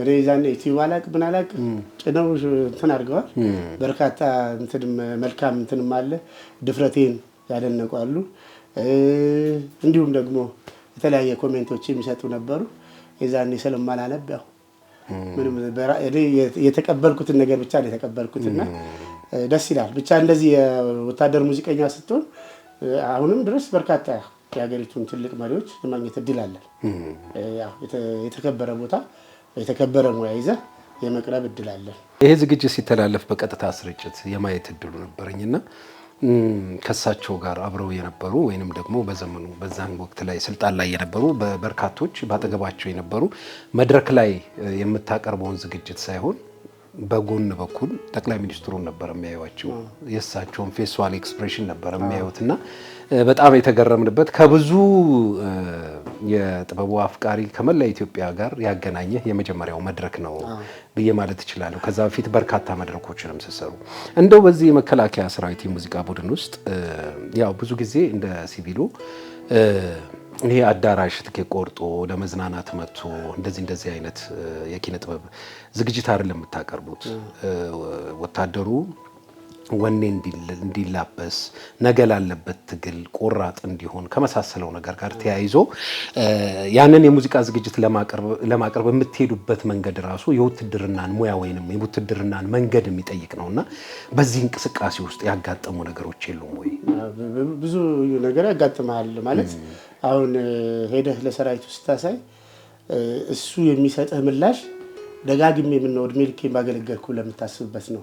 ሬዛን ኢቲቪ አላቅ ምን አላቅ ጭነው እንትን አድርገዋል። በርካታ እንትን መልካም እንትንም አለ ድፍረቴን ያደነቋሉ። እንዲሁም ደግሞ የተለያየ ኮሜንቶች የሚሰጡ ነበሩ። የዛኔ ስለማላነብ ያው ምንም የተቀበልኩትን ነገር ብቻ ነው የተቀበልኩትና ደስ ይላል። ብቻ እንደዚህ የወታደር ሙዚቀኛ ስትሆን አሁንም ድረስ በርካታ የሀገሪቱን ትልቅ መሪዎች ለማግኘት እድል አለን። ያው የተከበረ ቦታ የተከበረ ሙያ ይዘህ የመቅረብ እድል አለን። ይሄ ዝግጅት ሲተላለፍ በቀጥታ ስርጭት የማየት እድሉ ነበረኝና ከሳቸው ጋር አብረው የነበሩ ወይንም ደግሞ በዘመኑ በዛን ወቅት ላይ ስልጣን ላይ የነበሩ በርካቶች ባጠገባቸው የነበሩ መድረክ ላይ የምታቀርበውን ዝግጅት ሳይሆን በጎን በኩል ጠቅላይ ሚኒስትሩን ነበር የሚያዩዋቸው። የእሳቸውን ፌስዋል ኤክስፕሬሽን ነበር የሚያዩትና በጣም የተገረምንበት ከብዙ የጥበቡ አፍቃሪ ከመላ ኢትዮጵያ ጋር ያገናኘ የመጀመሪያው መድረክ ነው ብዬ ማለት እችላለሁ። ከዛ በፊት በርካታ መድረኮችንም ሲሰሩ እንደው በዚህ የመከላከያ ሰራዊት የሙዚቃ ቡድን ውስጥ ያው ብዙ ጊዜ እንደ ሲቪሉ ይሄ አዳራሽ ትኬት ቆርጦ ለመዝናናት መጥቶ እንደዚህ አይነት የኪነ ጥበብ ዝግጅት አይደለም የምታቀርቡት። ወታደሩ ወኔ እንዲላበስ ነገ ላለበት ትግል ቆራጥ እንዲሆን ከመሳሰለው ነገር ጋር ተያይዞ ያንን የሙዚቃ ዝግጅት ለማቅረብ የምትሄዱበት መንገድ ራሱ የውትድርናን ሙያ ወይንም የውትድርናን መንገድ የሚጠይቅ ነውና በዚህ እንቅስቃሴ ውስጥ ያጋጠሙ ነገሮች የሉም ወይ? ብዙ ነገር ያጋጥማል ማለት አሁን ሄደህ ለሰራዊቱ ስታሳይ እሱ የሚሰጥህ ምላሽ ደጋግሜ የምንወድ እድሜ ልኬን ባገለገልኩ ለምታስብበት ነው።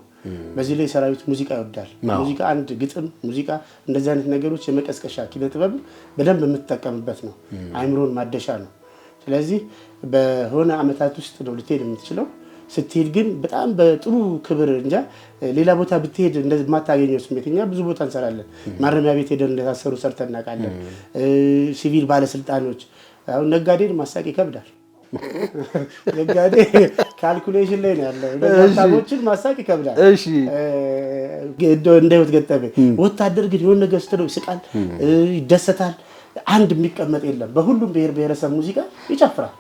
በዚህ ላይ ሰራዊት ሙዚቃ ይወዳል። ሙዚቃ አንድ ግጥም ሙዚቃ እንደዚህ አይነት ነገሮች የመቀስቀሻ ኪነ ጥበብ በደንብ የምትጠቀምበት ነው። አይምሮን ማደሻ ነው። ስለዚህ በሆነ አመታት ውስጥ ነው ልትሄድ የምትችለው። ስትሄድ ግን በጣም በጥሩ ክብር እንጃ ሌላ ቦታ ብትሄድ እንደማታገኘው ስሜትኛ ብዙ ቦታ እንሰራለን። ማረሚያ ቤት ሄደን እንደታሰሩ ሰርተን እናውቃለን። ሲቪል ባለስልጣኖች አሁን ነጋዴን ማሳቅ ይከብዳል። ነጋዴ ካልኩሌሽን ላይ ነው ያለው። ሀሳቦችን ማሳቅ ይከብዳል። እሺ እንደውት ገጠመ። ወታደር ግን የሆነ ነገር ስትለው ይስቃል፣ ይደሰታል። አንድ የሚቀመጥ የለም። በሁሉም ብሔር ብሔረሰብ ሙዚቃ ይጨፍራል።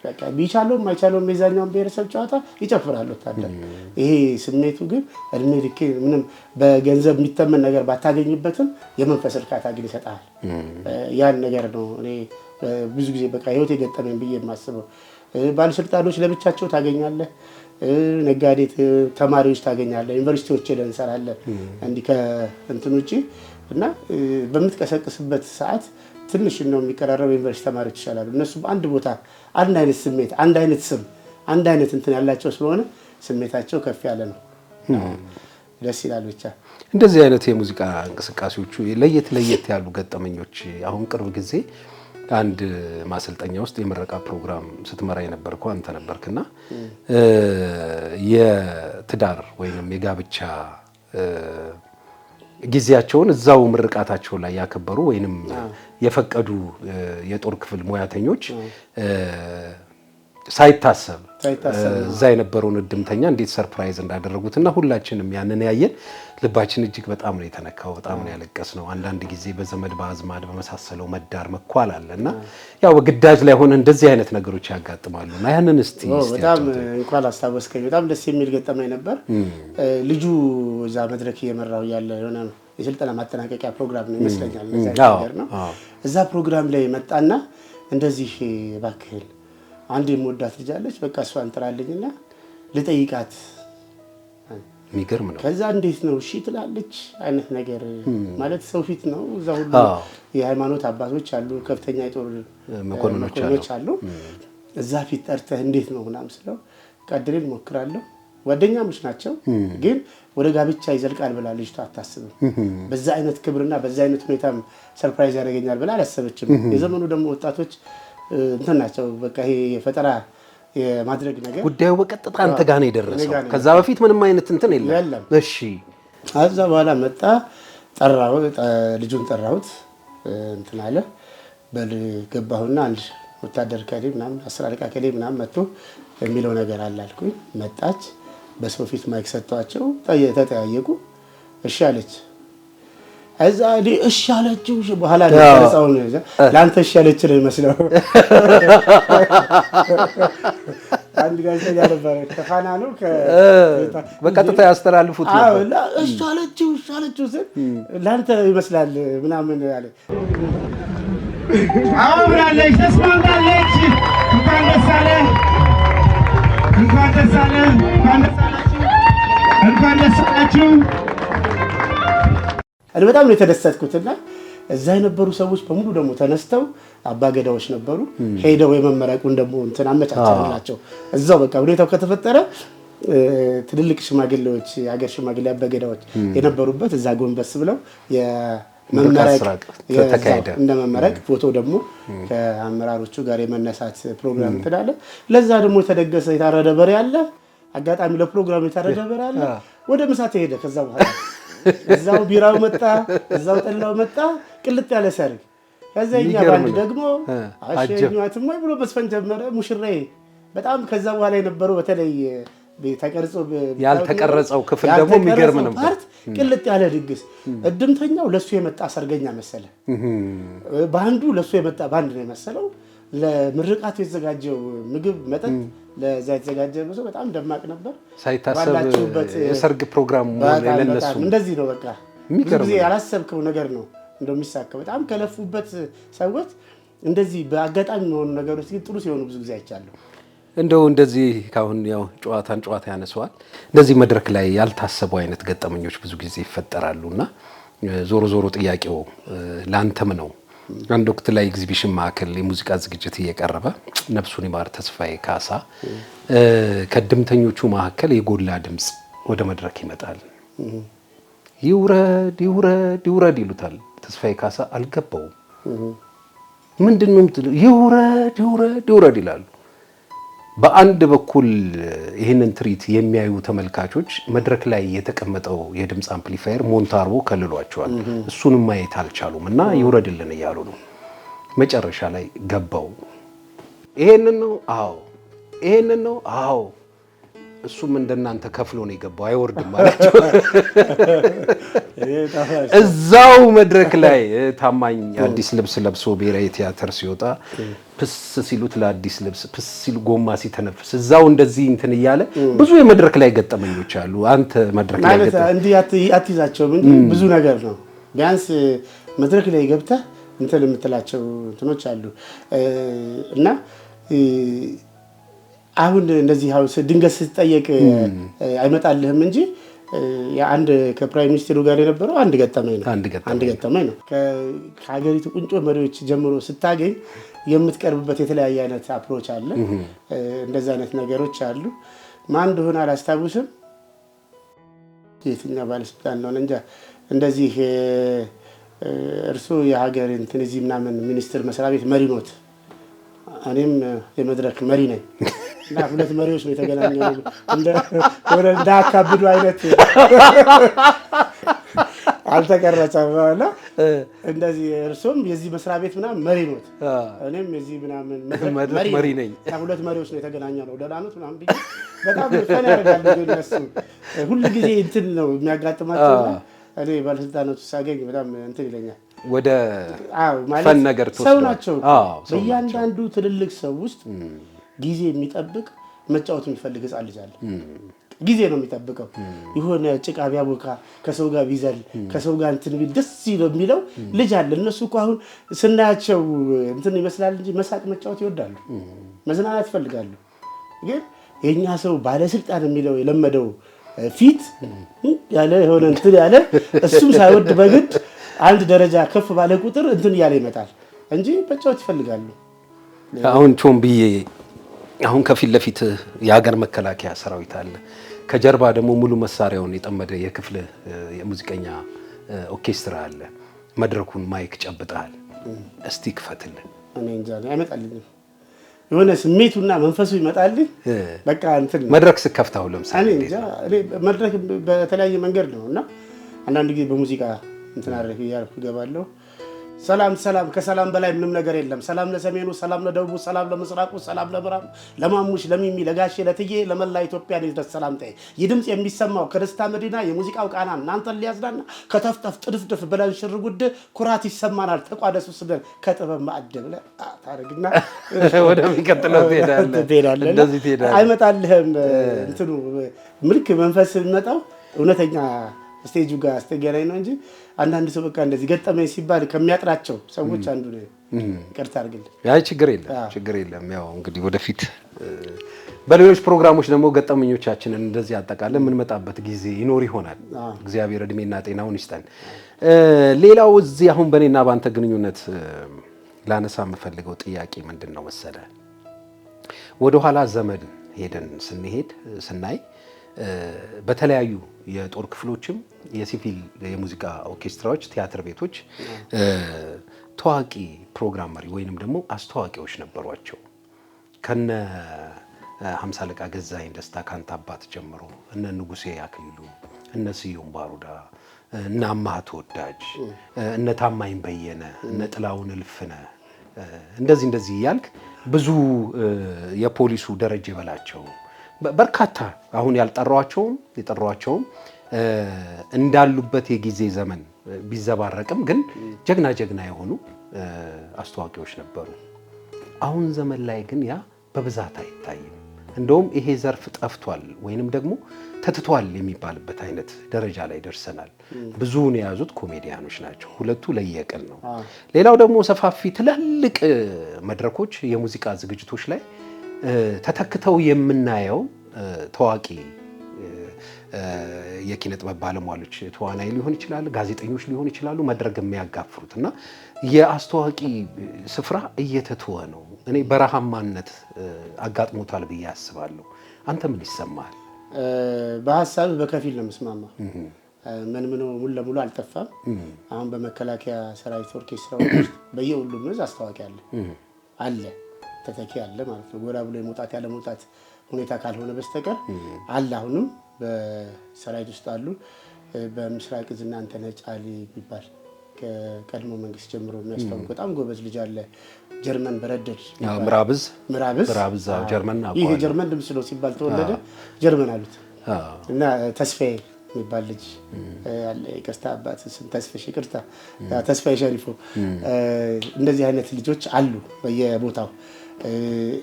በቃ ቢቻለው ማይቻለው የዛኛውን ብሔረሰብ ጨዋታ ይጨፍራል ወታደር። ይሄ ስሜቱ ግን እድሜ ልክ ምንም በገንዘብ የሚተመን ነገር ባታገኝበትም የመንፈስ እርካታ ግን ይሰጣል። ያን ነገር ነው እኔ ብዙ ጊዜ በቃ ህይወት የገጠመኝ ብዬ የማስበው። ባለስልጣኖች ለብቻቸው ታገኛለህ፣ ነጋዴ ተማሪዎች ታገኛለህ፣ ዩኒቨርሲቲዎች ሄደን እንሰራለን። እንዲህ ከእንትን ውጪ እና በምትቀሰቅስበት ሰዓት ትንሽ ነው የሚቀራረብ ዩኒቨርሲቲ ተማሪዎች ይችላሉ። እነሱ በአንድ ቦታ አንድ አይነት ስሜት አንድ አይነት ስም አንድ አይነት እንትን ያላቸው ስለሆነ ስሜታቸው ከፍ ያለ ነው። ደስ ይላል። ብቻ እንደዚህ አይነት የሙዚቃ እንቅስቃሴዎቹ ለየት ያሉ ገጠመኞች አሁን ቅርብ ጊዜ አንድ ማሰልጠኛ ውስጥ የምረቃ ፕሮግራም ስትመራ የነበርከው አንተ ነበርክና የትዳር ወይንም የጋብቻ ጊዜያቸውን እዛው ምርቃታቸው ላይ ያከበሩ ወይንም የፈቀዱ የጦር ክፍል ሙያተኞች ሳይታሰብ እዛ የነበረውን እድምተኛ እንዴት ሰርፕራይዝ እንዳደረጉትና ሁላችንም ያንን ያየን ልባችን እጅግ በጣም ነው የተነካው። በጣም ነው ያለቀስነው። አንዳንድ ጊዜ በዘመድ በአዝማድ በመሳሰለው መዳር መኳል አለና ያው በግዳጅ ላይ ሆነ እንደዚህ አይነት ነገሮች ያጋጥማሉና ያንን እስቲ በጣም እንኳን አስታወስከኝ። በጣም ደስ የሚል ገጠመኝ ነበር። ልጁ እዛ መድረክ እየመራው ያለ የሆነ የስልጠና ማጠናቀቂያ ፕሮግራም ነው ይመስለኛል። እዛ ፕሮግራም ላይ መጣና እንደዚህ እባክህ አንድ የምወዳት ልጅ አለች፣ በቃ እሷን ጥራልኝና ልጠይቃት። የሚገርም ነው። ከዛ እንዴት ነው እሺ ትላለች አይነት ነገር ማለት ሰው ፊት ነው። እዛ ሁሉ የሃይማኖት አባቶች አሉ፣ ከፍተኛ የጦር መኮንኖች አሉ። እዛ ፊት ጠርተህ እንዴት ነው ምናምን ስለው ቀድሬን ሞክራለሁ። ጓደኛሞች ናቸው፣ ግን ወደ ጋብቻ ይዘልቃል ብላ ልጅቷ አታስብም። በዛ አይነት ክብርና በዛ አይነት ሁኔታም ሰርፕራይዝ ያደርገኛል ብላ አላሰበችም። የዘመኑ ደግሞ ወጣቶች እንትን ናቸው። በቃ ይሄ የፈጠራ የማድረግ ነገር ጉዳዩ በቀጥታ አንተ ጋር ነው የደረሰው። ከዛ በፊት ምንም አይነት እንትን የለም። እሺ ከዛ በኋላ መጣ፣ ጠራው፣ ልጁን ጠራሁት። እንትን አለ በል ገባሁና አንድ ወታደር ከሌ ምናምን 10 አለቃ ከሌ ምናምን መጥቶ የሚለው ነገር አለ አልኩኝ። መጣች፣ በሰው ፊት ማይክ ሰጥቷቸው ተጠያየቁ። እሺ አለች። እዛ እሺ አለችው። በኋላ ለተጻው ነው ላንተ እሺ አለች ነው መስለው አንድ ጋዜጠኛ ነበር ከፋና ነው በቀጥታ ያስተላልፉት ነበር። አዎ እሺ አለችው ስል ላንተ ይመስላል ምናምን አለ። አዎ ብላለች፣ ተስማምታለች። እንኳን ደስ አለ፣ እንኳን ደስ አለ፣ እንኳን ደስ አላችሁ። በጣም ነው የተደሰትኩትና እዛ የነበሩ ሰዎች በሙሉ ደግሞ ተነስተው አባገዳዎች ነበሩ፣ ሄደው የመመረቁን ደግሞ እንትን አመቻቸላቸው። እዛው በቃ ሁኔታው ከተፈጠረ ትልልቅ ሽማግሌዎች የሀገር ሽማግሌ አባገዳዎች የነበሩበት እዛ ጎንበስ ብለው የመመረቅ ተካሄደ። እንደ መመረቅ ፎቶ ደግሞ ከአመራሮቹ ጋር የመነሳት ፕሮግራም ተዳለ። ለዛ ደግሞ የተደገሰ የታረደ በሬ አለ። አጋጣሚ ለፕሮግራሙ የታረደ በሬ አለ። ወደ ምሳ ተሄደ። ከዛ በኋላ እዛው ቢራው መጣ፣ እዛው ጠላው መጣ፣ ቅልጥ ያለ ሰርግ። ከዛኛ ባንድ ደግሞ አሸኛትም ወይ ብሎ መስፈን ጀመረ። ሙሽራዬ በጣም ከዛ በኋላ የነበረው በተለይ ተቀርጾ ያልተቀረጸው ክፍል ደግሞ የሚገርም ነው። ቅልጥ ያለ ድግስ። እድምተኛው ለሱ የመጣ ሰርገኛ መሰለ፣ ባንዱ ለሱ የመጣ ባንድ ነው የመሰለው። ለምርቃቱ የተዘጋጀው ምግብ መጠጥ ለዛ የተዘጋጀ ብዙ በጣም ደማቅ ነበር። ሳይታሰብ የሰርግ ፕሮግራም ለነሱ እንደዚህ ነው። በቃ ብዙ ጊዜ ያላሰብከው ነገር ነው እንደሚሳካው። በጣም ከለፉበት ሰዎች እንደዚህ በአጋጣሚ የሆኑ ነገሮች ግን ጥሩ ሲሆኑ ብዙ ጊዜ አይቻለሁ። እንደዚህ ካሁን ያው ጨዋታን ጨዋታ ያነሰዋል። እንደዚህ መድረክ ላይ ያልታሰቡ አይነት ገጠመኞች ብዙ ጊዜ ይፈጠራሉና ዞሮ ዞሮ ጥያቄው ላንተም ነው። አንድ ወቅት ላይ ኤግዚቢሽን ማዕከል የሙዚቃ ዝግጅት እየቀረበ ነፍሱን ይማር ተስፋዬ ካሳ ከድምተኞቹ መካከል የጎላ ድምጽ ወደ መድረክ ይመጣል። ይውረድ ይውረድ ይውረድ ይሉታል። ተስፋዬ ካሳ አልገባውም። ምንድነው የምትለው? ይውረድ ይውረድ ይውረድ ይላሉ። በአንድ በኩል ይህንን ትርኢት የሚያዩ ተመልካቾች መድረክ ላይ የተቀመጠው የድምፅ አምፕሊፋየር ሞንታርቦ ከልሏቸዋል። እሱንም ማየት አልቻሉም እና ይውረድልን እያሉ ነው። መጨረሻ ላይ ገባው። ይሄንን ነው? አዎ። ይሄንን ነው? አዎ። እሱም እንደናንተ ከፍሎ ነው የገባው፣ አይወርድም ማለቸው። እዛው መድረክ ላይ ታማኝ አዲስ ልብስ ለብሶ ብሔራዊ ቲያትር ሲወጣ ፕስ ሲሉት ለአዲስ ልብስ ፕስ ሲሉ ጎማ ሲተነፍስ እዛው እንደዚህ እንትን እያለ ብዙ የመድረክ ላይ ገጠመኞች አሉ። አንተ መድረክ ላይ ማለት እንዲህ አትይዛቸውም እንጂ ብዙ ነገር ነው። ቢያንስ መድረክ ላይ ገብተህ እንትን የምትላቸው እንትኖች አሉ እና አሁን እንደዚህ ድንገት ስትጠየቅ አይመጣልህም እንጂ የአንድ ከፕራይም ሚኒስትሩ ጋር የነበረው አንድ ገጠመኝ ነው። ከሀገሪቱ ቁንጮ መሪዎች ጀምሮ ስታገኝ የምትቀርብበት የተለያየ አይነት አፕሮች አለ። እንደዛ አይነት ነገሮች አሉ። ማን እንደሆነ አላስታውስም። የትኛው ባለስልጣን ነው እንጃ። እንደዚህ እርሱ የሀገር እንትን እዚህ ምናምን ሚኒስትር መስሪያ ቤት መሪ ኖት፣ እኔም የመድረክ መሪ ነኝ እና ሁለት መሪዎች ነው የተገናኘው እንዳካብዱ አይነት አልተቀረጸም እና እንደዚህ እርሱም የዚህ መስሪያ ቤት ምናምን መሪ ኖት፣ እኔም የዚህ ምናምን መድረክ መሪ ነኝ እና ሁለት መሪዎች ነው የተገናኘው ነው ደላኑት ምናምን ብዬ በጣም ፈን ያደርጋሉ። እነሱ ሁሉ ጊዜ እንትን ነው የሚያጋጥማቸው። እኔ ባለስልጣኖች ሳገኝ በጣም እንትን ይለኛል። ወደ ፈን ነገር ሰው ናቸው። በእያንዳንዱ ትልልቅ ሰው ውስጥ ጊዜ የሚጠብቅ መጫወት የሚፈልግ ህፃን ልጅ አለ። ጊዜ ነው የሚጠብቀው። የሆነ ጭቃ ቢያቦካ ከሰው ጋር ቢዘል ከሰው ጋር እንትን ቢል ደስ ይለው የሚለው ልጅ አለ። እነሱ እኮ አሁን ስናያቸው እንትን ይመስላል እንጂ መሳቅ መጫወት ይወዳሉ፣ መዝናናት ይፈልጋሉ። ግን የኛ ሰው ባለስልጣን የሚለው የለመደው ፊት ያለ የሆነ እንትን ያለ እሱም ሳይወድ በግድ አንድ ደረጃ ከፍ ባለ ቁጥር እንትን እያለ ይመጣል እንጂ መጫወት ይፈልጋሉ። አሁን ቾምብዬ አሁን ከፊት ለፊት የሀገር መከላከያ ሰራዊት አለ፣ ከጀርባ ደግሞ ሙሉ መሳሪያውን የጠመደ የክፍል የሙዚቀኛ ኦርኬስትራ አለ። መድረኩን ማይክ ጨብጣል። እስቲ ክፈትልን። እኔ እንጃ አይመጣልኝም። የሆነ ስሜቱና መንፈሱ ይመጣልኝ። በቃ እንትን መድረክ ስከፍታው ለምሳሌ እኔ እንጃ መድረክ በተለያየ መንገድ ነው እና አንዳንድ ጊዜ በሙዚቃ እንትን አረፍ ያልኩ ገባለሁ። ሰላም ሰላም፣ ከሰላም በላይ ምንም ነገር የለም። ሰላም ለሰሜኑ፣ ሰላም ለደቡቡ፣ ሰላም ለምስራቁ፣ ሰላም ለምዕራቡ፣ ለማሙሽ፣ ለሚሚ፣ ለጋሼ፣ ለትዬ፣ ለመላ ኢትዮጵያ ይድረስ ሰላምታዬ። ይህ ድምፅ የሚሰማው ከደስታ መዲና የሙዚቃው ቃና እናንተን ሊያዝናና ከተፍተፍ ጥድፍድፍ ብለን ሽርጉድ ኩራት ይሰማናል። ተቋደሱ ስለን ከጥበብ ማዕድ ብለህ ታረግና ወደሚቀጥለው ትሄዳለህ። እንደዚህ ትሄዳለህ። አይመጣልህም እንትኑ ምልክ መንፈስ የሚመጣው እውነተኛ ስቴጁ ጋር ስተገናኝ ነው እንጂ አንዳንድ ሰው በቃ እንደዚህ ገጠመኝ ሲባል ከሚያጥራቸው ሰዎች አንዱ ነው። ይቅርታ አድርግልኝ። አይ ችግር የለም። ያው እንግዲህ ወደፊት በሌሎች ፕሮግራሞች ደግሞ ገጠመኞቻችንን እንደዚህ አጠቃለን የምንመጣበት ጊዜ ይኖር ይሆናል። እግዚአብሔር እድሜና ጤናውን ይስጠን። ሌላው እዚህ አሁን በእኔና ባንተ ግንኙነት ላነሳ የምፈልገው ጥያቄ ምንድን ነው መሰለ፣ ወደኋላ ዘመን ሄደን ስናይ በተለያዩ የጦር ክፍሎችም የሲቪል የሙዚቃ ኦርኬስትራዎች፣ ቲያትር ቤቶች ታዋቂ ፕሮግራም መሪ ወይንም ደግሞ አስተዋቂዎች ነበሯቸው። ከነ 50 አለቃ ገዛኸኝ ደስታ ካንተ አባት ጀምሮ እነ ንጉሴ አክሊሉ፣ እነ ስዩም ባሩዳ፣ እነ አማሃ ተወዳጅ፣ እነ ታማኝ በየነ፣ እነ ጥላውን እልፍነህ እንደዚህ እያልክ ብዙ የፖሊሱ ደረጀ በላቸው በርካታ አሁን ያልጠራቸውም የጠራቸውም እንዳሉበት የጊዜ ዘመን ቢዘባረቅም ግን ጀግና የሆኑ አስተዋቂዎች ነበሩ። አሁን ዘመን ላይ ግን ያ በብዛት አይታይም። እንደውም ይሄ ዘርፍ ጠፍቷል ወይንም ደግሞ ተትቷል የሚባልበት አይነት ደረጃ ላይ ደርሰናል። ብዙውን የያዙት ኮሜዲያኖች ናቸው። ሁለቱ ለየቅል ነው። ሌላው ደግሞ ሰፋፊ ትላልቅ መድረኮች፣ የሙዚቃ ዝግጅቶች ላይ ተተክተው የምናየው ታዋቂ የኪነ ጥበብ ባለሙያዎች ተዋናይ ሊሆን ይችላል፣ ጋዜጠኞች ሊሆን ይችላሉ፣ መድረክ የሚያጋፍሩት እና የአስተዋቂ ስፍራ እየተተወ ነው። እኔ በረሃማነት አጋጥሞታል ብዬ አስባለሁ። አንተ ምን ይሰማሃል? በሀሳብ በከፊል ነው የምስማማው። ምን ሙሉ ለሙሉ አልጠፋም። አሁን በመከላከያ ሰራዊት ኦርኬስትራዎች ውስጥ በየሁሉም ነው አስተዋቂ አለ ተተኪ አለ ማለት ነው። ጎራ ብሎ የመውጣት ያለ መውጣት ሁኔታ ካልሆነ በስተቀር አለ። አሁንም በሰራዊት ውስጥ አሉ። በምስራቅ ዝና አንተነህ ጫሊ የሚባል ከቀድሞ መንግስት ጀምሮ የሚያስታውቅ በጣም ጎበዝ ልጅ አለ። ጀርመን በረደድ ምራብዝ ጀርመን ነው። ይሄ ጀርመን ድምፅ ነው ሲባል ተወለደ ጀርመን አሉት እና ተስፋዬ የሚባል ልጅ አለ። ይቅርታ አባት ስም ተስፋዬ ይቅርታ ተስፋዬ ሸሪፎ። እንደዚህ አይነት ልጆች አሉ በየቦታው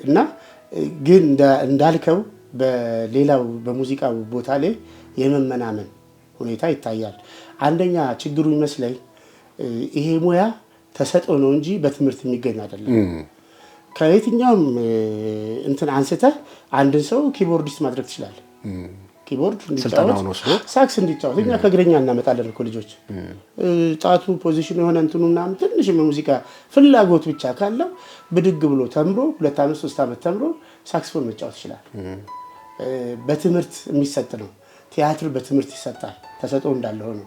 እና ግን እንዳልከው በሌላው በሙዚቃው ቦታ ላይ የመመናመን ሁኔታ ይታያል። አንደኛ ችግሩ ይመስለኝ ይሄ ሙያ ተሰጥኦ ነው እንጂ በትምህርት የሚገኝ አይደለም። ከየትኛውም እንትን አንስተህ አንድን ሰው ኪቦርዲስት ማድረግ ትችላለህ። ኪቦርድ እንዲጫወት ሳክስ እንዲጫወት እኛ ከእግረኛ እናመጣለን እኮ ልጆች ጣቱ ፖዚሽን የሆነ እንትኑ ምናምን ትንሽ የሙዚቃ ፍላጎት ብቻ ካለው ብድግ ብሎ ተምሮ 2 ዓመት 3 ዓመት ተምሮ ሳክስፎን መጫወት ይችላል። በትምህርት የሚሰጥ ነው። ቲያትር በትምህርት ይሰጣል፣ ተሰጥኦ እንዳለው ነው።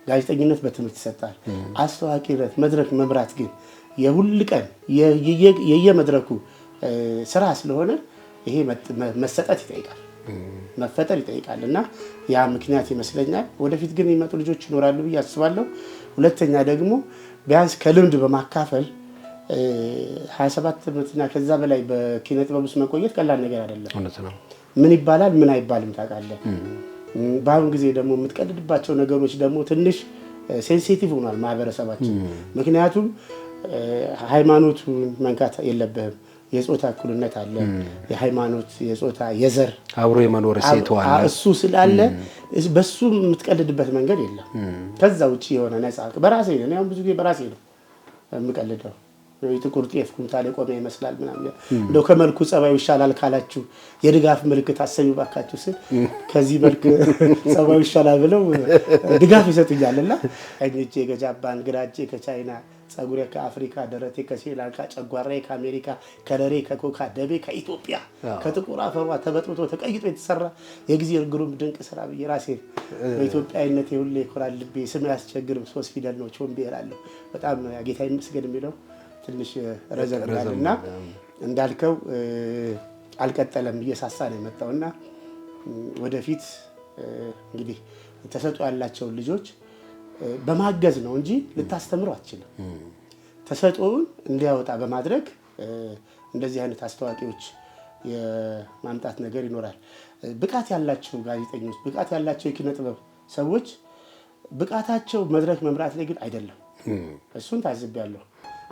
ጋዜጠኝነት በትምህርት ይሰጣል። አስተዋቂነት መድረክ መምራት ግን የሁሉ ቀን የየመድረኩ ስራ ስለሆነ ይሄ መሰጠት ይጠይቃል፣ መፈጠር ይጠይቃል እና ያ ምክንያት ይመስለኛል። ወደፊት ግን የሚመጡ ልጆች ይኖራሉ ብዬ አስባለሁ። ሁለተኛ ደግሞ ቢያንስ ከልምድ በማካፈል 27 ዓመትና ከዛ በላይ በኪነ ጥበብ ውስጥ መቆየት ቀላል ነገር አይደለም። እውነት ነው። ምን ይባላል ምን አይባልም ታውቃለህ። በአሁን ጊዜ ደግሞ የምትቀልድባቸው ነገሮች ደግሞ ትንሽ ሴንሲቲቭ ሆኗል ማህበረሰባችን። ምክንያቱም ሃይማኖቱን መንካት የለብህም። የጾታ እኩልነት አለ። የሃይማኖት የጾታ የዘር አብሮ የመኖር ሴት አለ። እሱ ስላለ በሱ የምትቀልድበት መንገድ የለም። ከዛ ውጪ የሆነ ነፃ በራሴ ነው። አሁን ብዙ ጊዜ በራሴ ነው የምቀልደው። የጥቁር ጤፍ ኩንታል የቆመ ይመስላል ምናምን እንደው ከመልኩ ጸባዩ ይሻላል ካላችሁ የድጋፍ ምልክት አሰኙ ባካችሁ ስል ከዚህ መልክ ጸባዩ ይሻላል ብለው ድጋፍ ይሰጡኛልና ቀኝ እጄ ከጃፓን፣ ግራ እጄ ከቻይና፣ ጸጉሬ ከአፍሪካ፣ ደረቴ ከስሪላንካ፣ ጨጓራዬ ከአሜሪካ፣ ከለሬ ከኮካ፣ ደሜ ከኢትዮጵያ ከጥቁር አፈሯ ተበጥብጦ ተቀይጦ የተሰራ የጊዜ ግሩም ድንቅ ስራ ብዬ ራሴ በኢትዮጵያዊነት ሁሌ ይኮራል ልቤ። ስም ያስቸግርም 3 ፊደል ነው ቾምቤ እላለሁ። በጣም ጌታ ይመስገን የሚለው ትንሽ ረዘም ይላልና እንዳልከው አልቀጠለም እየሳሳ ነው የመጣውና ወደፊት እንግዲህ ተሰጥኦ ያላቸው ልጆች በማገዝ ነው እንጂ ልታስተምሩ አትችልም። ተሰጥኦውን እንዲያወጣ በማድረግ እንደዚህ አይነት አስተዋቂዎች የማምጣት ነገር ይኖራል። ብቃት ያላቸው ጋዜጠኞች፣ ብቃት ያላቸው የኪነ ጥበብ ሰዎች ብቃታቸው መድረክ መምራት ላይ ግን አይደለም። እሱን ታዝቤያለሁ።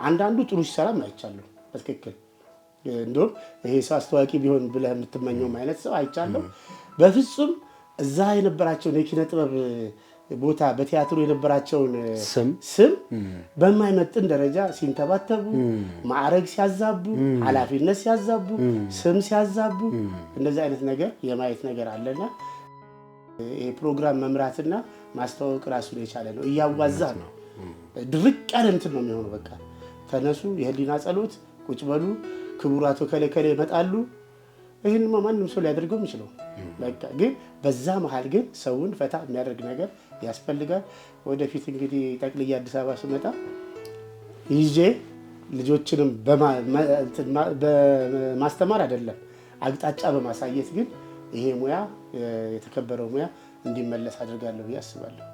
አንዳንዱ ጥሩ ሲሰራም አይቻለሁ። በትክክል እንደውም ይሄ ሰው አስተዋቂ ቢሆን ብለህ የምትመኘው አይነት ሰው አይቻለሁ። በፍጹም እዛ የነበራቸውን የኪነ ጥበብ ቦታ በቲያትሩ የነበራቸውን ስም በማይመጥን ደረጃ ሲንተባተቡ፣ ማዕረግ ሲያዛቡ፣ ኃላፊነት ሲያዛቡ፣ ስም ሲያዛቡ እንደዚህ አይነት ነገር የማየት ነገር አለና ይሄ ፕሮግራም መምራትና ማስተዋወቅ ራሱን የቻለ ነው። እያዋዛ ነው። ድርቅ ያለ እንትን ነው የሚሆነው። በቃ ተነሱ፣ የህሊና ጸሎት፣ ቁጭ በሉ፣ ክቡራቱ ከለከለ ይመጣሉ። ይህን ማንም ሰው ሊያደርገው የሚችለው በቃ ግን በዛ መሀል ግን ሰውን ፈታ የሚያደርግ ነገር ያስፈልጋል። ወደፊት እንግዲህ ጠቅልዬ አዲስ አበባ ስመጣ ይዤ ልጆችንም በማስተማር አይደለም አቅጣጫ በማሳየት ግን ይሄ ሙያ የተከበረው ሙያ እንዲመለስ አድርጋለሁ ብዬ አስባለሁ።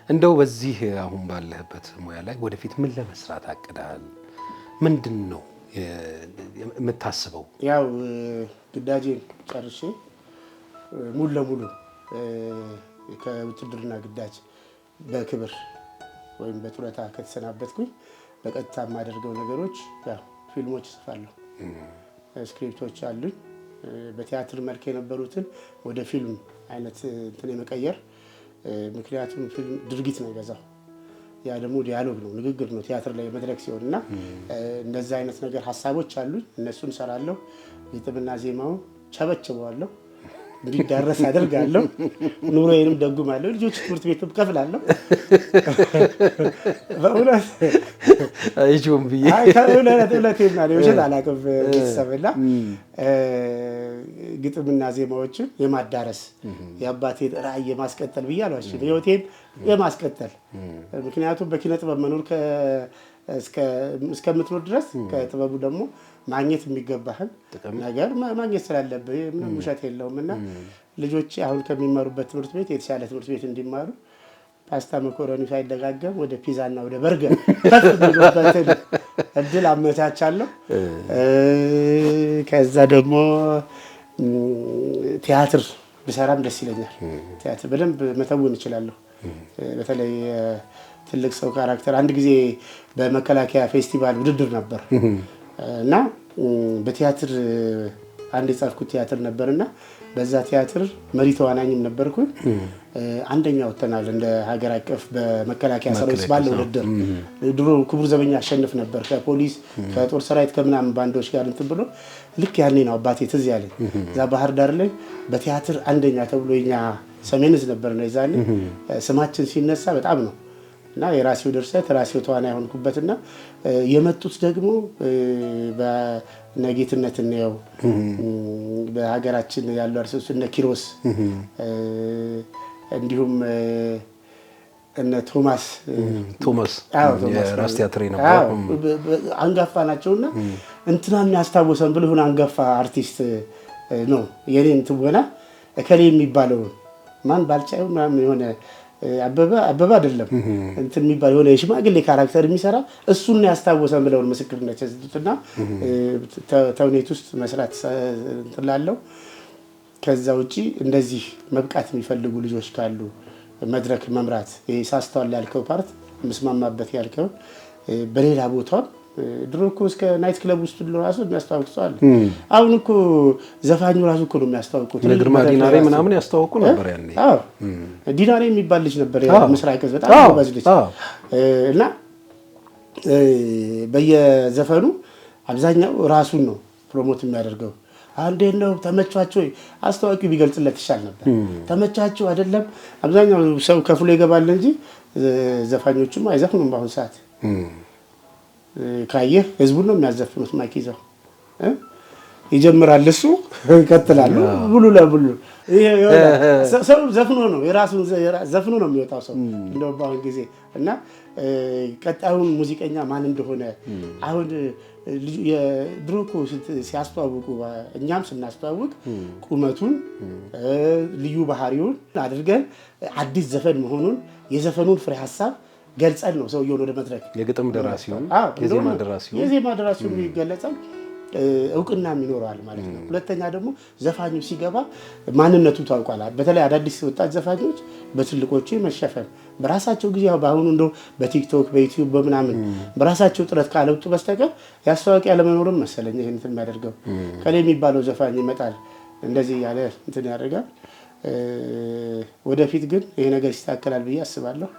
እንደው በዚህ አሁን ባለህበት ሙያ ላይ ወደፊት ምን ለመስራት አቅዳል? ምንድን ነው የምታስበው? ያው ግዳጄን ጨርሼ ሙሉ ለሙሉ ከውትድርና ግዳጅ በክብር ወይም በጡረታ ከተሰናበትኩኝ በቀጥታ የማደርገው ነገሮች ያው ፊልሞች እጽፋለሁ። ስክሪፕቶች አሉኝ። በቲያትር መልክ የነበሩትን ወደ ፊልም አይነት እንትን የመቀየር ምክንያቱም ፊልም ድርጊት ነው ይገዛው። ያ ደግሞ ዲያሎግ ነው፣ ንግግር ነው ቲያትር ላይ መድረክ ሲሆንና እንደዛ አይነት ነገር ሀሳቦች አሉኝ። እነሱን ሰራለሁ። ግጥምና ዜማው ቸበችበዋለሁ፣ እንዲዳረስ አደርጋለሁ። ኑሮዬንም ደጉማለሁ። ልጆች ትምህርት ቤትም ከፍላለሁ። በእውነት አይጆም ብዬ እውነቴን ነው ውሸት አላውቅም። ቤተሰብና ግጥምና ዜማዎችን የማዳረስ የአባቴን ራዕይ የማስቀጠል ብዬ አልዋሽም። ህይወቴን የማስቀጠል ምክንያቱም በኪነ ጥበብ መኖር እስከምትኖር ድረስ ከጥበቡ ደግሞ ማግኘት የሚገባህን ነገር ማግኘት ስላለብህ ምንም ውሸት የለውም እና ልጆች አሁን ከሚማሩበት ትምህርት ቤት የተሻለ ትምህርት ቤት እንዲማሩ ፓስታ መኮረኒ ሳይደጋገም ወደ ፒዛና ወደ በርገር ተፈጥሮበትን እድል አመቻቻለሁ። ከዛ ደግሞ ቲያትር ብሰራም ደስ ይለኛል። ቲያትር በደንብ መተወን እችላለሁ። በተለይ ትልቅ ሰው ካራክተር አንድ ጊዜ በመከላከያ ፌስቲቫል ውድድር ነበር እና በቲያትር አንድ የጻፍኩት ቲያትር ነበርና በዛ ቲያትር መሪ ተዋናኝም ነበርኩኝ። አንደኛ ወጥተናል እንደ ሀገር አቀፍ በመከላከያ ሰራዊት ባለው ውድድር። ድሮ ክቡር ዘበኛ አሸንፍ ነበር ከፖሊስ ከጦር ሰራዊት ከምናምን ባንዶች ጋር እንትን ብሎ ልክ ያኔ ነው አባቴ ትዝ ያለኝ። እዛ ባህር ዳር ላይ በቲያትር አንደኛ ተብሎ የኛ ሰሜን ዕዝ ነበር ነው ይዛኔ ስማችን ሲነሳ በጣም ነው እና የራሴው ድርሰት ራሴው ተዋናይ ሆንኩበትና የመጡት ደግሞ በነጌትነት ነው በሀገራችን ያለው አርቲስቶች እነ ኪሮስ እንዲሁም እነ ቶማስ የራስ ቲያትር ነበር አንጋፋ ናቸውና እንትናን ያስታወሰን ብሎ ሆነ አንጋፋ አርቲስት ነው የኔን ትወና እከሌ የሚባለው ማን ባልቻው ምናምን የሆነ አበባ አይደለም እንትን የሚባል የሆነ የሽማግሌ ካራክተር የሚሰራ እሱን ያስታወሰን ብለው ምስክርነት ያስጡትና ተውኔት ውስጥ መስራት እንትላለው። ከዛ ውጪ እንደዚህ መብቃት የሚፈልጉ ልጆች ካሉ መድረክ መምራት ሳስተዋል ያልከው ፓርት መስማማበት ያልከው በሌላ ቦታ ድሮ እኮ እስከ ናይት ክለብ ውስጥ ራሱ የሚያስተዋውቁ ሰው አለ። አሁን እኮ ዘፋኙ ራሱ እኮ ነው የሚያስተዋውቁት። ግርማ ዲናሬ ምናምን ያስተዋውቁ ነበር ያኔ። አዎ ዲናሬ የሚባል ልጅ ነበር ምስራቅ ዕዝ በጣም ጎበዝ ልጅ እና በየዘፈኑ አብዛኛው ራሱን ነው ፕሮሞት የሚያደርገው። አንዴ ነው ተመቻቸው አስተዋቂው ቢገልጽለት ይሻል ነበር። ተመቻቸው አይደለም አብዛኛው ሰው ከፍሎ ይገባል እንጂ ዘፋኞቹም አይዘፍኑም በአሁን ሰዓት። ካየህ ህዝቡን ነው የሚያዘፍኑት ማይክ ይዘው ይጀምራል እሱ ይከተላሉ ብሉ ለብሉ ሰው ዘፍኖ ነው የራሱን ዘፍኖ ነው የሚወጣው ሰው እንደው ባሁን ጊዜ እና ቀጣዩን ሙዚቀኛ ማን እንደሆነ አሁን የድሮኮ ሲያስተዋውቁ እኛም ስናስተዋውቅ ቁመቱን ልዩ ባህሪውን አድርገን አዲስ ዘፈን መሆኑን የዘፈኑን ፍሬ ሐሳብ ገልጸን ነው ሰውየው ወደ መድረክ የግጥም ደራሲው የዜማ ደራሲው ይገለጻል እውቅናም ይኖራል ማለት ነው። ሁለተኛ ደግሞ ዘፋኙ ሲገባ ማንነቱ ታውቋል። በተለይ አዳዲስ ወጣት ዘፋኞች በትልቆቹ መሸፈን በራሳቸው ጊዜ ባሁኑ እንደው በቲክቶክ በዩቲዩብ በመናምን በራሳቸው ጥረት ካለውጡ በስተቀር ያስተዋቂያ ለመኖርም መሰለኝ ይሄን እንትን የሚያደርገው ከሌ የሚባለው ዘፋኝ ይመጣል እንደዚህ ያለ እንትን ያደርጋል። ወደፊት ግን ይሄ ነገር ይስተካከላል ብዬ አስባለሁ።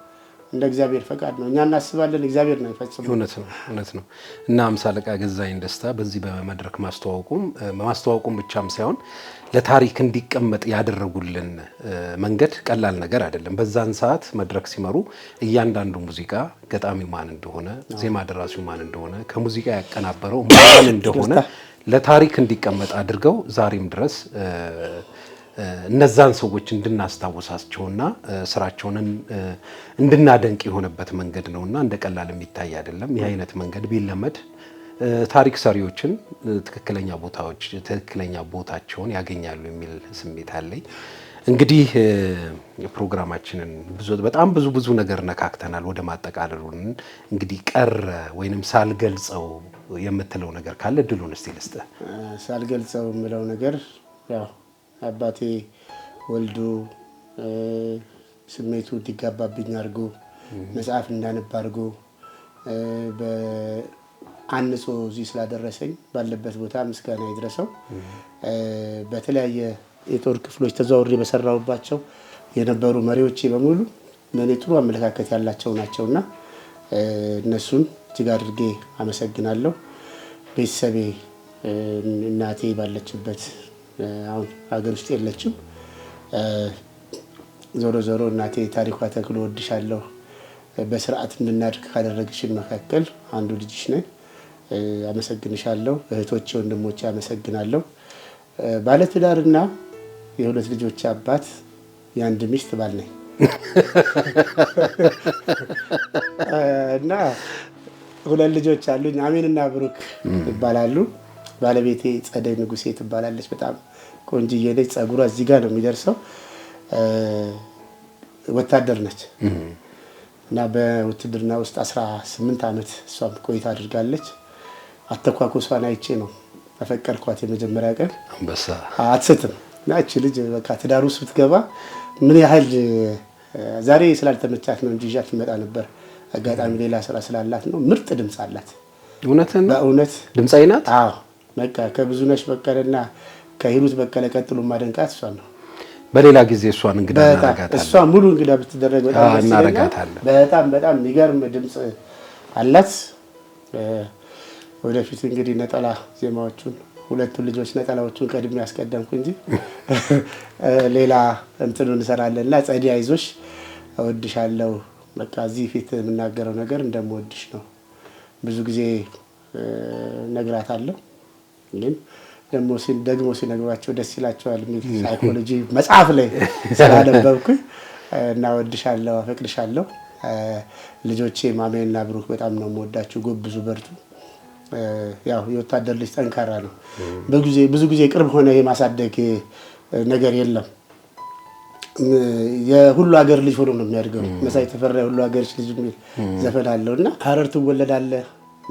እንደ እግዚአብሔር ፈቃድ ነው። እኛ እናስባለን እግዚአብሔር ነው ይፈጽማል። እውነት ነው እና አምሳ አለቃ ገዛኸኝ ደስታ በዚህ በመድረክ ማስተዋወቁም ብቻም ሳይሆን ለታሪክ እንዲቀመጥ ያደረጉልን መንገድ ቀላል ነገር አይደለም። በዛን ሰዓት መድረክ ሲመሩ እያንዳንዱ ሙዚቃ ገጣሚው ማን እንደሆነ፣ ዜማ ደራሲው ማን እንደሆነ፣ ከሙዚቃ ያቀናበረው ማን እንደሆነ ለታሪክ እንዲቀመጥ አድርገው ዛሬም ድረስ እነዛን ሰዎች እንድናስታውሳቸውና ስራቸውን እንድናደንቅ የሆነበት መንገድ ነውና እንደ ቀላል የሚታይ አይደለም። ይህ አይነት መንገድ ቢለመድ ታሪክ ሰሪዎችን ትክክለኛ ቦታቸውን ያገኛሉ የሚል ስሜት አለኝ። እንግዲህ ፕሮግራማችንን በጣም ብዙ ነገር ነካክተናል። ወደ ማጠቃለሉን እንግዲህ ቀረ ወይንም ሳልገልጸው የምትለው ነገር ካለ እድሉን እስቲ ልስጥህ። ሳልገልጸው የምለው ነገር ያው አባቴ ወልዶ ስሜቱ እንዲጋባብኝ አድርጎ መጽሐፍ እንዳነብ አድርጎ በአንጾ እዚህ ስላደረሰኝ ባለበት ቦታ ምስጋና ይድረሰው። በተለያየ የጦር ክፍሎች ተዘዋውሬ በሰራሁባቸው የነበሩ መሪዎቼ በሙሉ ለእኔ ጥሩ አመለካከት ያላቸው ናቸውና እነሱን እጅግ አድርጌ አመሰግናለሁ። ቤተሰቤ እናቴ ባለችበት አሁን ሀገር ውስጥ የለችም። ዞሮ እናቴ ታሪኳ ተክሎ ወድሻለሁ በስርዓት እንድናድግ ካደረግሽን መካከል አንዱ ልጅሽ ነኝ፣ አመሰግንሻለሁ። እህቶቼ ወንድሞቼ አመሰግናለሁ። ባለትዳርና የሁለት ልጆች አባት የአንድ ሚስት ባል ነኝ እና ሁለት ልጆች አሉኝ። አሜንና ብሩክ ይባላሉ። ባለቤቴ ጸደይ ንጉሴ ትባላለች። በጣም ቆንጅዬ ነች። ጸጉሯ እዚህ ጋር ነው የሚደርሰው። ወታደር ነች እና በውትድርና ውስጥ 18 ዓመት እሷም ቆይታ አድርጋለች። አተኳኮሷን አይቼ ነው ተፈቀርኳት። የመጀመሪያ ቀን አንበሳ አትስትም ናች ልጅ በቃ ትዳር ውስጥ ብትገባ ምን ያህል ዛሬ ስላልተመቻት ነው እንጂ ይዣት ትመጣ ነበር። አጋጣሚ ሌላ ስራ ስላላት ነው። ምርጥ ድምጽ አላት። እውነትና በእውነት ድምጻዊ ናት። አዎ በቃ ከብዙነሽ በቀለና ከሂሩት በቀለ ቀጥሎ ማደንቃት እሷን ነው። በሌላ ጊዜ እሷን እንግዳ እናረጋታለን። እሷ ሙሉ እንግዳ ብትደረግ በጣም እናረጋታለን። በጣም የሚገርም ድምጽ አላት። ወደፊት እንግዲህ ነጠላ ዜማዎቹን ሁለቱን ልጆች ነጠላዎቹን ቀድሜ ያስቀደምኩ እንጂ ሌላ እንትኑ እንሰራለንና ጸዲ አይዞሽ እወድሻለሁ በቃ እዚህ ፊት የምናገረው ነገር እንደምወድሽ ነው። ብዙ ጊዜ ነግራታለሁ ግን ደግሞ ሲነግሯቸው ደስ ይላቸዋል የሚል ሳይኮሎጂ መጽሐፍ ላይ ስላነበብኩኝ እና እወድሻለሁ አፈቅርሻለሁ። ልጆቼ ማሜና ብሩክ በጣም ነው የምወዳችሁ። ጎብዙ በርቱ። ያው የወታደር ልጅ ጠንካራ ነው። ብዙ ጊዜ ቅርብ ሆነ የማሳደግ ነገር የለም። የሁሉ ሀገር ልጅ ሆኖ ነው የሚያድገው። መሳይ ተፈራ የሁሉ ሀገር ልጅ የሚል ዘፈን አለውና ሐረር ትወለዳለህ፣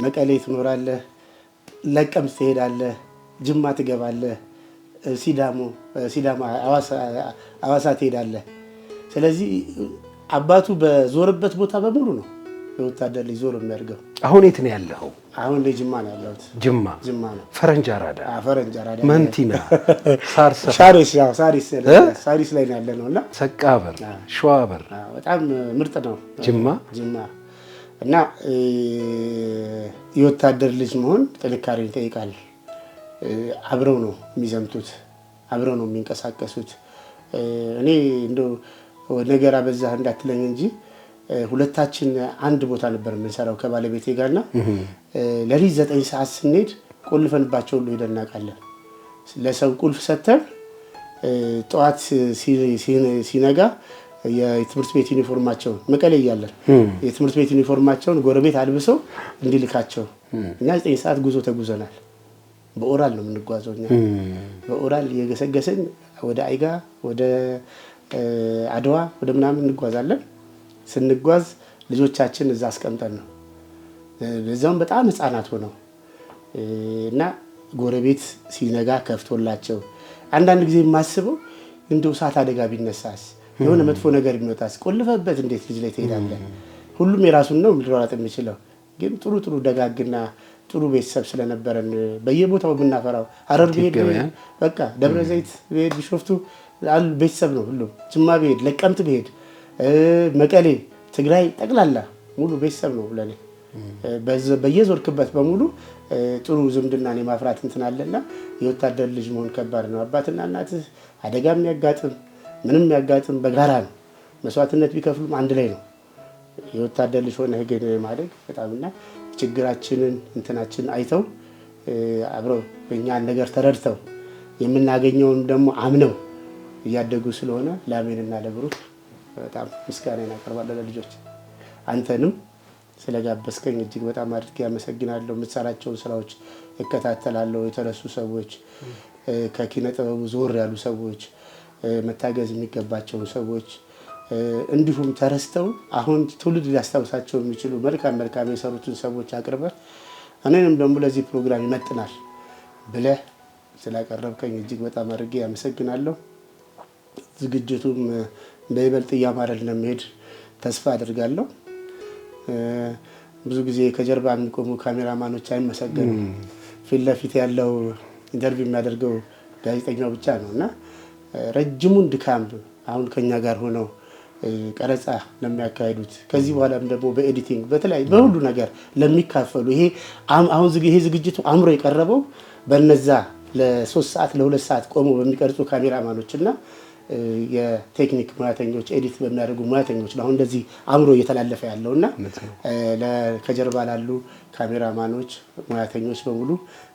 መቀሌ ትኖራለህ፣ ለቀምት ትሄዳለህ፣ ጅማ ትገባለህ፣ ሲዳማ አዋሳ ትሄዳለህ። ስለዚህ አባቱ በዞረበት ቦታ በሙሉ ነው የወታደር ልጅ ዞሮ የሚያድገው። አሁን የት ነው ያለኸው? አሁን ላይ ጅማ ነው ያለሁት። ጅማ ነው። ፈረንጅ አራዳ መንቲና ሳሪስ ላይ ነው ያለነውና ሰቃበር ሸዋበር በጣም ምርጥ ነው ጅማ። እና የወታደር ልጅ መሆን ጥንካሬን ይጠይቃል። አብረው ነው የሚዘምቱት፣ አብረው ነው የሚንቀሳቀሱት። እኔ እንደው ነገር አበዛህ እንዳትለኝ እንጂ ሁለታችን አንድ ቦታ ነበር የምንሰራው ከባለቤቴ ጋርና ለሊት 9 ሰዓት ስንሄድ ቆልፈንባቸው ሁሉ ሄደን እናውቃለን። ለሰው ቁልፍ ሰተን ጠዋት ሲነጋ የትምህርት ቤት ዩኒፎርማቸውን መቀሌ እያለን የትምህርት ቤት ዩኒፎርማቸውን ጎረቤት አልብሰው እንዲልካቸው እኛ 9 ሰዓት ጉዞ ተጉዘናል። በኦራል ነው የምንጓዘው እኛ በኦራል እየገሰገስን ወደ አይጋ ወደ አድዋ ወደ ምናምን እንጓዛለን። ስንጓዝ ልጆቻችን እዛ አስቀምጠን ነው ለዛውም በጣም ህፃናት ሆነው እና ጎረቤት ሲነጋ ከፍቶላቸው አንዳንድ ጊዜ የማስበው እንደው ሰዓት አደጋ ቢነሳስ የሆነ መጥፎ ነገር ቢመጣስ ቆልፈበት እንዴት ልጅ ላይ ትሄዳለህ? ሁሉም የራሱን ነው ምድራራት የሚችለው ግን ጥሩ ደጋግና ጥሩ ቤተሰብ ስለነበረን በየቦታው የምናፈራው ሐረር ብሄድ በቃ ደብረ ዘይት ብሄድ ቢሾፍቱ ቤተሰብ ነው ሁሉም። ጅማ ብሄድ ለቀምት ብሄድ መቀሌ ትግራይ ጠቅላላ ሙሉ ቤተሰብ ነው ለኔ። በየዞርክበት በሙሉ ጥሩ ዝምድናን የማፍራት እንትን አለና የወታደር ልጅ መሆን ከባድ ነው። አባትና እናትህ አደጋ የሚያጋጥም ምንም የሚያጋጥም በጋራ ነው። መስዋዕትነት ቢከፍሉም አንድ ላይ ነው። የወታደር ልጅ ሆነህ ግን ማደግ በጣምና ችግራችንን እንትናችንን አይተው አብረው የኛን ነገር ተረድተው የምናገኘውን ደግሞ አምነው እያደጉ ስለሆነ ለአሜንና ለብሩክ በጣም ምስጋናን አቀርባለሁ። ለልጆች አንተንም ስለጋበዝከኝ እጅግ በጣም አድርጌ አመሰግናለሁ። የምትሰራቸውን ስራዎች እከታተላለሁ። የተረሱ ሰዎች፣ ከኪነ ጥበቡ ዞር ያሉ ሰዎች፣ መታገዝ የሚገባቸው ሰዎች እንዲሁም ተረስተው አሁን ትውልድ ሊያስታውሳቸው የሚችሉ መልካም የሰሩትን ሰዎች አቅርበህ እኔንም ደግሞ ለዚህ ፕሮግራም ይመጥናል ብለህ ስላቀረብከኝ እጅግ በጣም አድርጌ አመሰግናለሁ። ዝግጅቱም በይበልጥ እያማረ እንደሚሄድ ተስፋ አድርጋለሁ። ብዙ ጊዜ ከጀርባ የሚቆሙ ካሜራማኖች አይመሰገኑም። ፊት ለፊት ያለው ኢንተርቪው የሚያደርገው ጋዜጠኛው ብቻ ነው እና ረጅሙን ድካም አሁን ከኛ ጋር ሆነው ቀረጻ ለሚያካሂዱት ከዚህ በኋላም ደግሞ በኤዲቲንግ በተለይ በሁሉ ነገር ለሚካፈሉ ይሄ ዝግጅቱ አምሮ የቀረበው በነዛ ለ3 ሰዓት ለ2 ሰዓት ቆሞ በሚቀርጹ ካሜራማኖችና የቴክኒክ ሙያተኞች ኤዲት በሚያደርጉ ሙያተኞች ነው። አሁን እንደዚህ አምሮ እየተላለፈ ያለውና ከጀርባ ላሉ ካሜራማኖች ሙያተኞች በሙሉ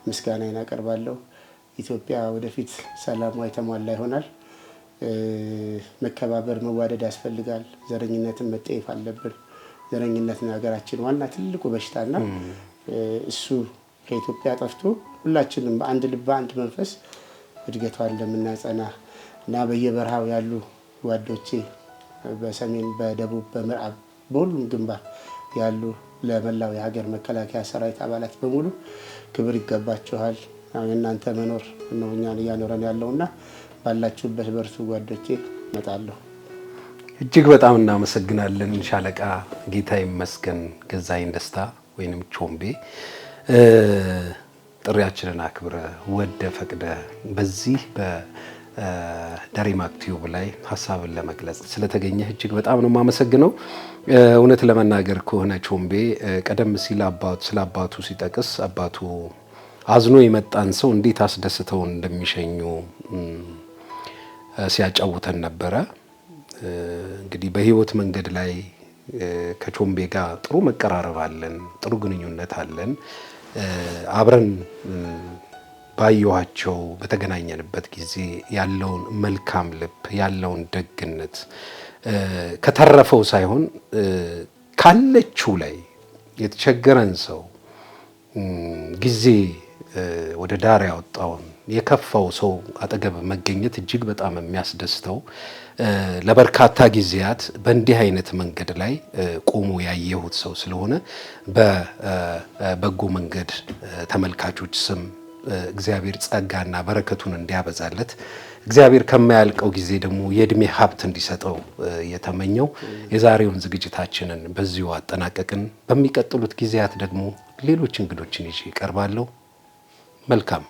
ምስጋናዬን አቀርባለሁ። ኢትዮጵያ ወደፊት ሰላሟ የተሟላ ይሆናል። መከባበር መዋደድ ያስፈልጋል። ዘረኝነትን መጠየፍ አለብን። ዘረኝነት ነው ሀገራችን ዋና ትልቁ በሽታና እሱ ከኢትዮጵያ ጠፍቶ ሁላችንም በአንድ ልብ በአንድ መንፈስ እድገቷን እንደምናጸና እና በየበረሃው ያሉ ጓዶቼ በሰሜን በደቡብ በምዕራብ በሁሉም ግንባር ያሉ ለመላው የሀገር መከላከያ ሰራዊት አባላት በሙሉ ክብር ይገባችኋል። እናንተ መኖር ነው እኛን እያኖረን ያለውና ባላችሁበት በርቱ ጓዶቼ። እመጣለሁ። እጅግ በጣም እናመሰግናለን ሻለቃ ጌታ ይመስገን ገዛኸኝ ደስታ ወይንም ቾምቤ። ጥሪያችንን አክብረ ወደ ፈቅደ በዚህ በዳሪማክ ቲዩብ ላይ ሀሳብን ለመግለጽ ስለተገኘህ እጅግ በጣም ነው የማመሰግነው። እውነት ለመናገር ከሆነ ቾምቤ ቀደም ሲል ስለ አባቱ ሲጠቅስ አባቱ አዝኖ የመጣን ሰው እንዴት አስደስተው እንደሚሸኙ ሲያጫውተን ነበረ። እንግዲህ በህይወት መንገድ ላይ ከቾምቤ ጋር ጥሩ መቀራረብ አለን፣ ጥሩ ግንኙነት አለን። አብረን ባየኋቸው በተገናኘንበት ጊዜ ያለውን መልካም ልብ ያለውን ደግነት ከተረፈው ሳይሆን ካለችው ላይ የተቸገረን ሰው ጊዜ ወደ ዳር ያወጣውን የከፋው ሰው አጠገብ መገኘት እጅግ በጣም የሚያስደስተው ለበርካታ ጊዜያት በእንዲህ አይነት መንገድ ላይ ቆሞ ያየሁት ሰው ስለሆነ በበጎ መንገድ ተመልካቾች ስም እግዚአብሔር ጸጋና በረከቱን እንዲያበዛለት እግዚአብሔር ከማያልቀው ጊዜ ደግሞ የእድሜ ሀብት እንዲሰጠው የተመኘው የዛሬውን ዝግጅታችንን በዚሁ አጠናቀቅን። በሚቀጥሉት ጊዜያት ደግሞ ሌሎች እንግዶችን ይዤ እቀርባለሁ። መልካም